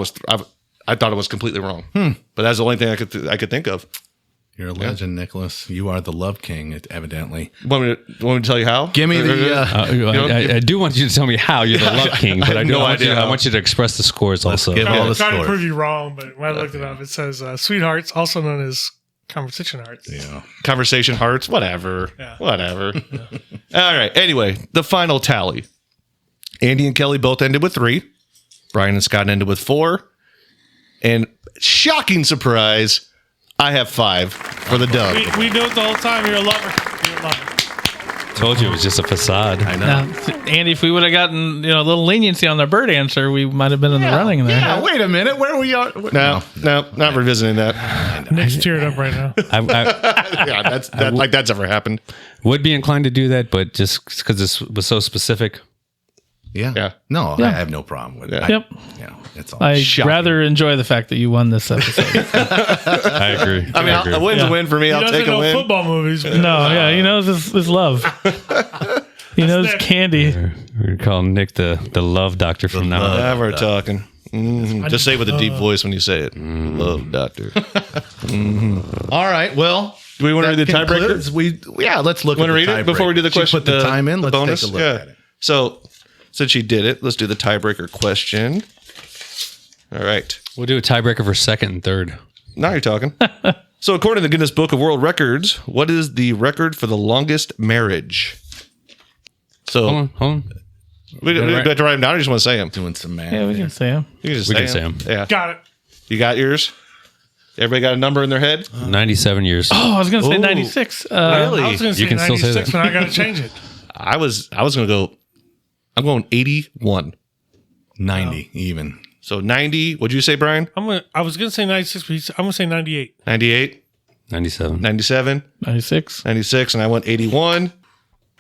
I thought it was completely wrong. But that's the only thing I could think of. You're a legend, Nicholas. You are the love king, evidently. Want me to tell you how? Give me the. I do want you to tell me how you're the love king, but I, have no want idea you, I how. want you to express the scores also. give all I'm the trying to scores. prove you wrong, but when I looked it up, it says sweethearts, also known as conversation hearts. Yeah. Conversation hearts, whatever. Yeah. Whatever. All right. Anyway, the final tally. Andy and Kelly both ended with 3. Brian and Scott ended with 4. And shocking surprise, I have 5 for the dub. We knew it the whole time. You're a lover. You're a lover. Told you it was just a facade. I know. Now, Andy, if we would have gotten a little leniency on their bird answer, we might have been in the running there. Yeah, wait a minute. Where we are? No, not revisiting that. Nick's teared up right now. I Yeah, that's ever happened. would be inclined to do that, but just because this was so specific. Yeah. Yeah. No, Yeah. I have no problem with it. Yep. Yeah, it's all. I'd Shocking. rather enjoy the fact that you won this episode. I agree. I mean, a win's a win for me. He I'll doesn't take a know win. football movies. But No, yeah, he knows his love. He knows Nick. candy. We're going to call Nick the love doctor from now on. Now we're talking. Just say it with a deep voice when you say it. Love doctor. All right. Well, Do we want to read the that tiebreaker? concludes- let's look Want at to the read it before we do the tiebreaker. She question? Put the time in. Let's bonus? take a look at it. So, since you did it, let's do the tiebreaker question. All right. We'll do a tiebreaker for second and third. Now you're talking. So, according to the Guinness Book of World Records, what is the record for the longest marriage? So, Hold on. we have to write them down. Or you just want to say them? Doing some math. Yeah, we can say him. You can just We say can say them. 'em. Yeah. got it. You got yours? Everybody got a number in their head? 97 years. Oh, I was going to say Ooh. 96. I was going to say You can still say 96, that. but I got to change it. I was going to go, I'm going 81. 90 even. So 90, what'd you say, Brian? I was going to say 96, but I'm going to say 98. 98, 97. 97, 96. 96, and I went 81.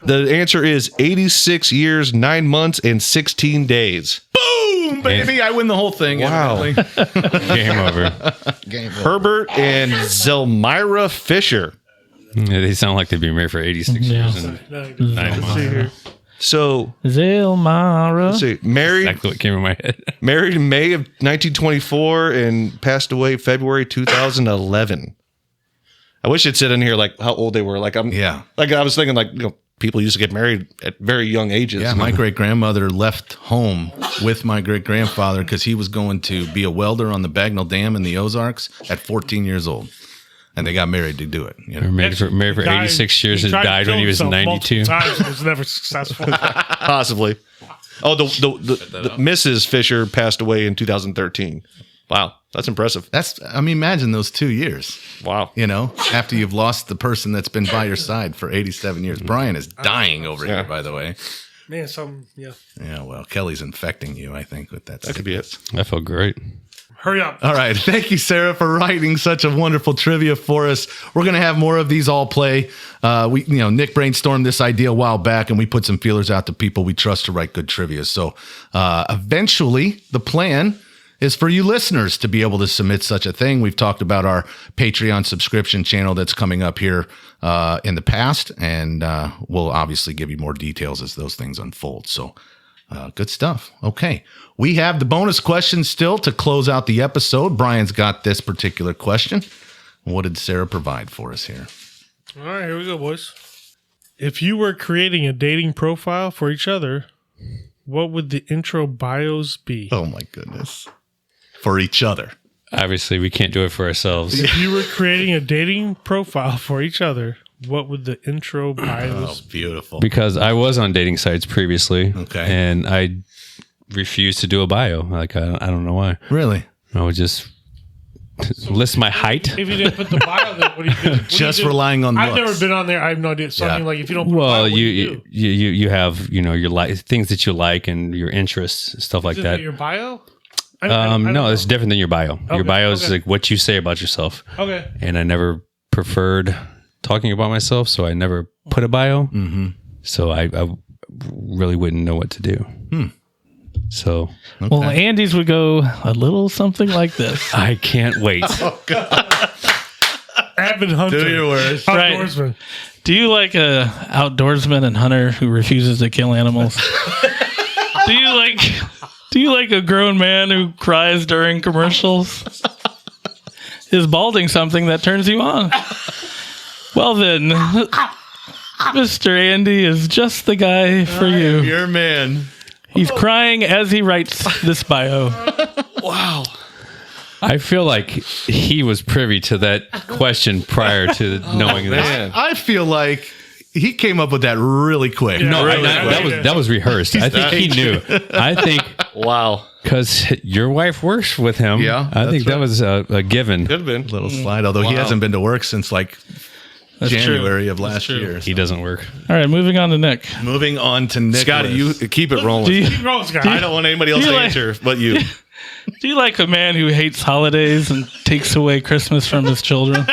The answer is 86 years, 9 months, and 16 days. Boom, baby! I win the whole thing. Wow. evidently. Game over. Game over. Herbert and Zelmira Fisher. Yeah, they sound like they'd be married for 86 years. And No, 9 months. So, Zilmara. let's see, married Exactly what came in my head. married in May of 1924 and passed away February 2011. I wish it said in here like how old they were. Like I was thinking like people used to get married at very young ages. Yeah, my great grandmother left home with my great grandfather because he was going to be a welder on the Bagnell Dam in the Ozarks at 14 years old, and they got married to do it. You know? Married for 86 years and died when he was 92. Times and was never successful. Possibly. Oh, the Mrs. Fisher passed away in 2013. Wow. That's impressive. Imagine those 2 years. Wow. After you've lost the person that's been by your side for 87 years. Brian is dying over here, by the way. Man, yeah. Yeah, well, Kelly's infecting you, I think, with that. That could be it. I felt great. Hurry up. All right. Thank you, Sarah, for writing such a wonderful trivia for us. We're going to have more of these all play. Nick brainstormed this idea a while back, and we put some feelers out to people we trust to write good trivia. So eventually, the plan is for you listeners to be able to submit such a thing. We've talked about our Patreon subscription channel that's coming up here in the past, and we'll obviously give you more details as those things unfold. So good stuff. Okay. We have the bonus question still to close out the episode. Brian's got this particular question. What did Sarah provide for us here? All right, here we go, boys. If you were creating a dating profile for each other, what would the intro bios be? Oh, my goodness. For each other. Obviously, we can't do it for ourselves. If you were creating a dating profile for each other, what would the intro bios Oh, beautiful. Because I was on dating sites previously. Okay. And I refused to do a bio. Like, I don't know why. Really? I would just list my height. If you didn't put the bio, then what do you do? Just relying on I've looks. never been on there. I have no idea. So I mean, like, if you don't put a bio, Well, what do you do? you have, your things that you like and your interests, stuff like Is that. it your bio? I don't No, know. it's different than your bio. Your bio is okay. like what you say about yourself. Okay. And I never preferred talking about myself, so I never put a bio. Mm-hmm. So I really wouldn't know what to do. So Well, Andy's would go a little something like this. I can't wait. Avid hunter. Do your worst. Right. Outdoorsman. Do you like a outdoorsman and hunter who refuses to kill animals? Do you like a grown man who cries during commercials? Is balding something that turns you on? Well then, Mr. Andy is just the guy for you. Your man. He's crying as he writes this bio. Wow. I feel like he was privy to that question prior to knowing this. Man. I feel like he came up with that really quick. No, Really? that was rehearsed. I think he knew. I think Wow. because your wife works with him. Yeah, I think that that's was a given. Could have been. Little slide, although he hasn't been to work since like January of last year. He doesn't work. All right, moving on to Nick. Moving on to Nick. Scotty, you keep it rolling. Do you, Keep rolling, Scott. I don't want anybody else do to you like- answer but you. do you like a man who hates holidays and takes away Christmas from his children?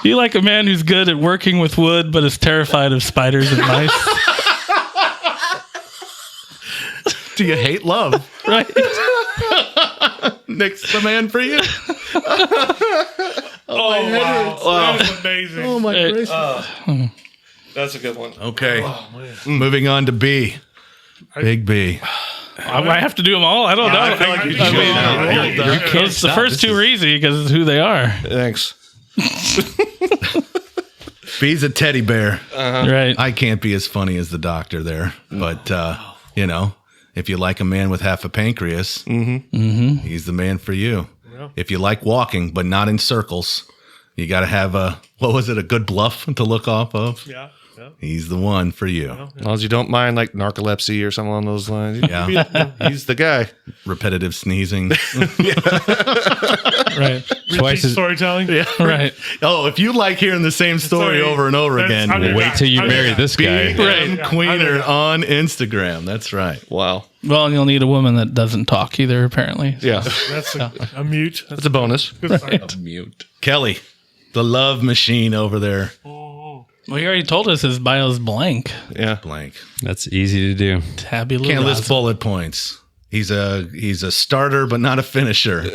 Do you like a man who's good at working with wood but is terrified of spiders and mice? Do you hate love? Right? Nick's the man for you. Wow. That was amazing. Oh my Hey, gracious. That's a good one. Okay. Moving on to B. Big B. I have to do them all. I don't know. I feel like you I should mean, now. it's the first two are easy because of who they are. Thanks. B's a teddy bear. Right. I can't be as funny as the doctor there, but if you like a man with half a pancreas, he's the man for you. Yeah. If you like walking, but not in circles, you got to have a good bluff to look off of. Yeah. He's the one for you. As long as you don't mind like narcolepsy or something along those lines. Yeah. He's the guy. Repetitive sneezing. Right. Twice as, Storytelling. Yeah. Right. Oh, if you like hearing the same story over and over again, wait till you marry this guy. and Queener on Instagram. That's right. Wow. Well, and you'll need a woman that doesn't talk either, apparently. Yeah. That's a mute. That's a bonus. Mute. Kelly, the love machine over there. Well, he already told us his bio's blank. Yeah. Blank. That's easy to do. Tabula Can't rasa. list bullet points. He's a starter, but not a finisher.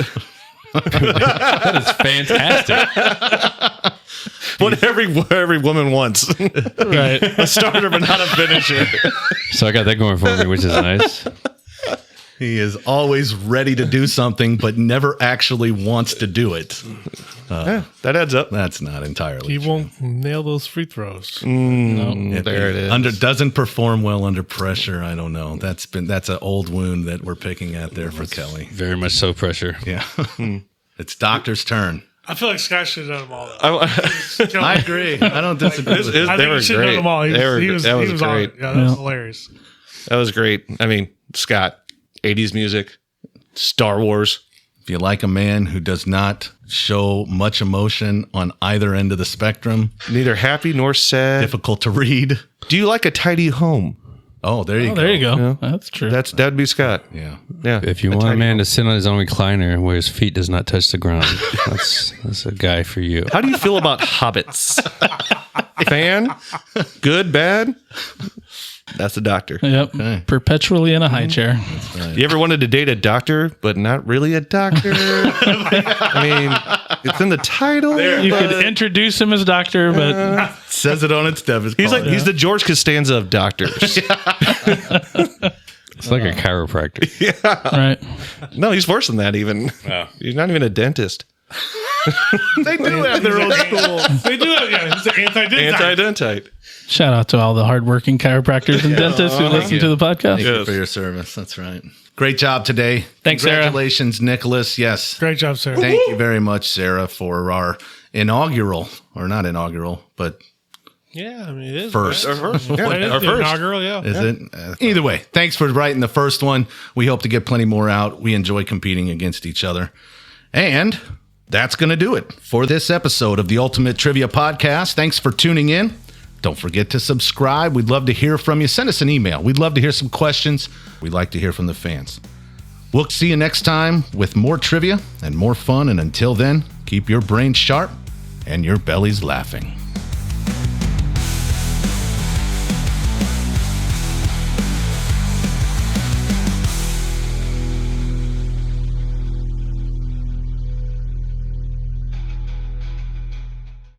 That is fantastic. What every woman wants. Right. A starter, but not a finisher. So I got that going for me, which is nice. He is always ready to do something, but never actually wants to do it. That adds up. That's not entirely He true. won't nail those free throws. There it is. Doesn't perform well under pressure. I don't know. That's an old wound that we're picking at there for Kelly. Very much so pressure. Yeah. It's doctor's turn. I feel like Scott should have done them all. I agree. I don't disagree. with that. I They think were he should have done great. them all. He That was was on great. it. Yeah, that was hilarious. That was great. I mean, Scott, 80s music, Star Wars. If you like a man who does not show much emotion on either end of the spectrum, Neither happy nor sad. difficult to read. Do you like a tidy home? Oh, there you go. There you go. Yeah. That's true. That'd be Scott. Yeah. Yeah. If you want a man to sit on his own recliner where his feet does not touch the ground, that's a guy for you. How do you feel about hobbits? Fan? Good? Bad? That's the doctor. Yep. Perpetually in a high chair. You ever wanted to date a doctor, but not really a doctor? I mean, it's in the title. You could introduce him as doctor, but Says it on its debit. He's the George Costanza of doctors. It's like a chiropractor. right. No, he's worse than that even. He's not even a dentist. They do have their own school. They do have, yeah, it's anti-dentite. Anti-dentite. Shout out to all the hardworking chiropractors and dentists who listen to the podcast. Thank you for your service. That's right. Great job today. Thanks, Sarah. Congratulations, Nicholas. Yes. Great job, Sarah. Thank you very much, Sarah, for our inaugural, or not inaugural, but Yeah, I mean, it is. first. Right? First. Yeah, It is our the first. inaugural, yeah. Is it? Either way, thanks for writing the first one. We hope to get plenty more out. We enjoy competing against each other. And that's going to do it for this episode of the Ultimate Trivia Podcast. Thanks for tuning in. Don't forget to subscribe. We'd love to hear from you. Send us an email. We'd love to hear some questions. We'd like to hear from the fans. We'll see you next time with more trivia and more fun. And until then, keep your brains sharp and your bellies laughing.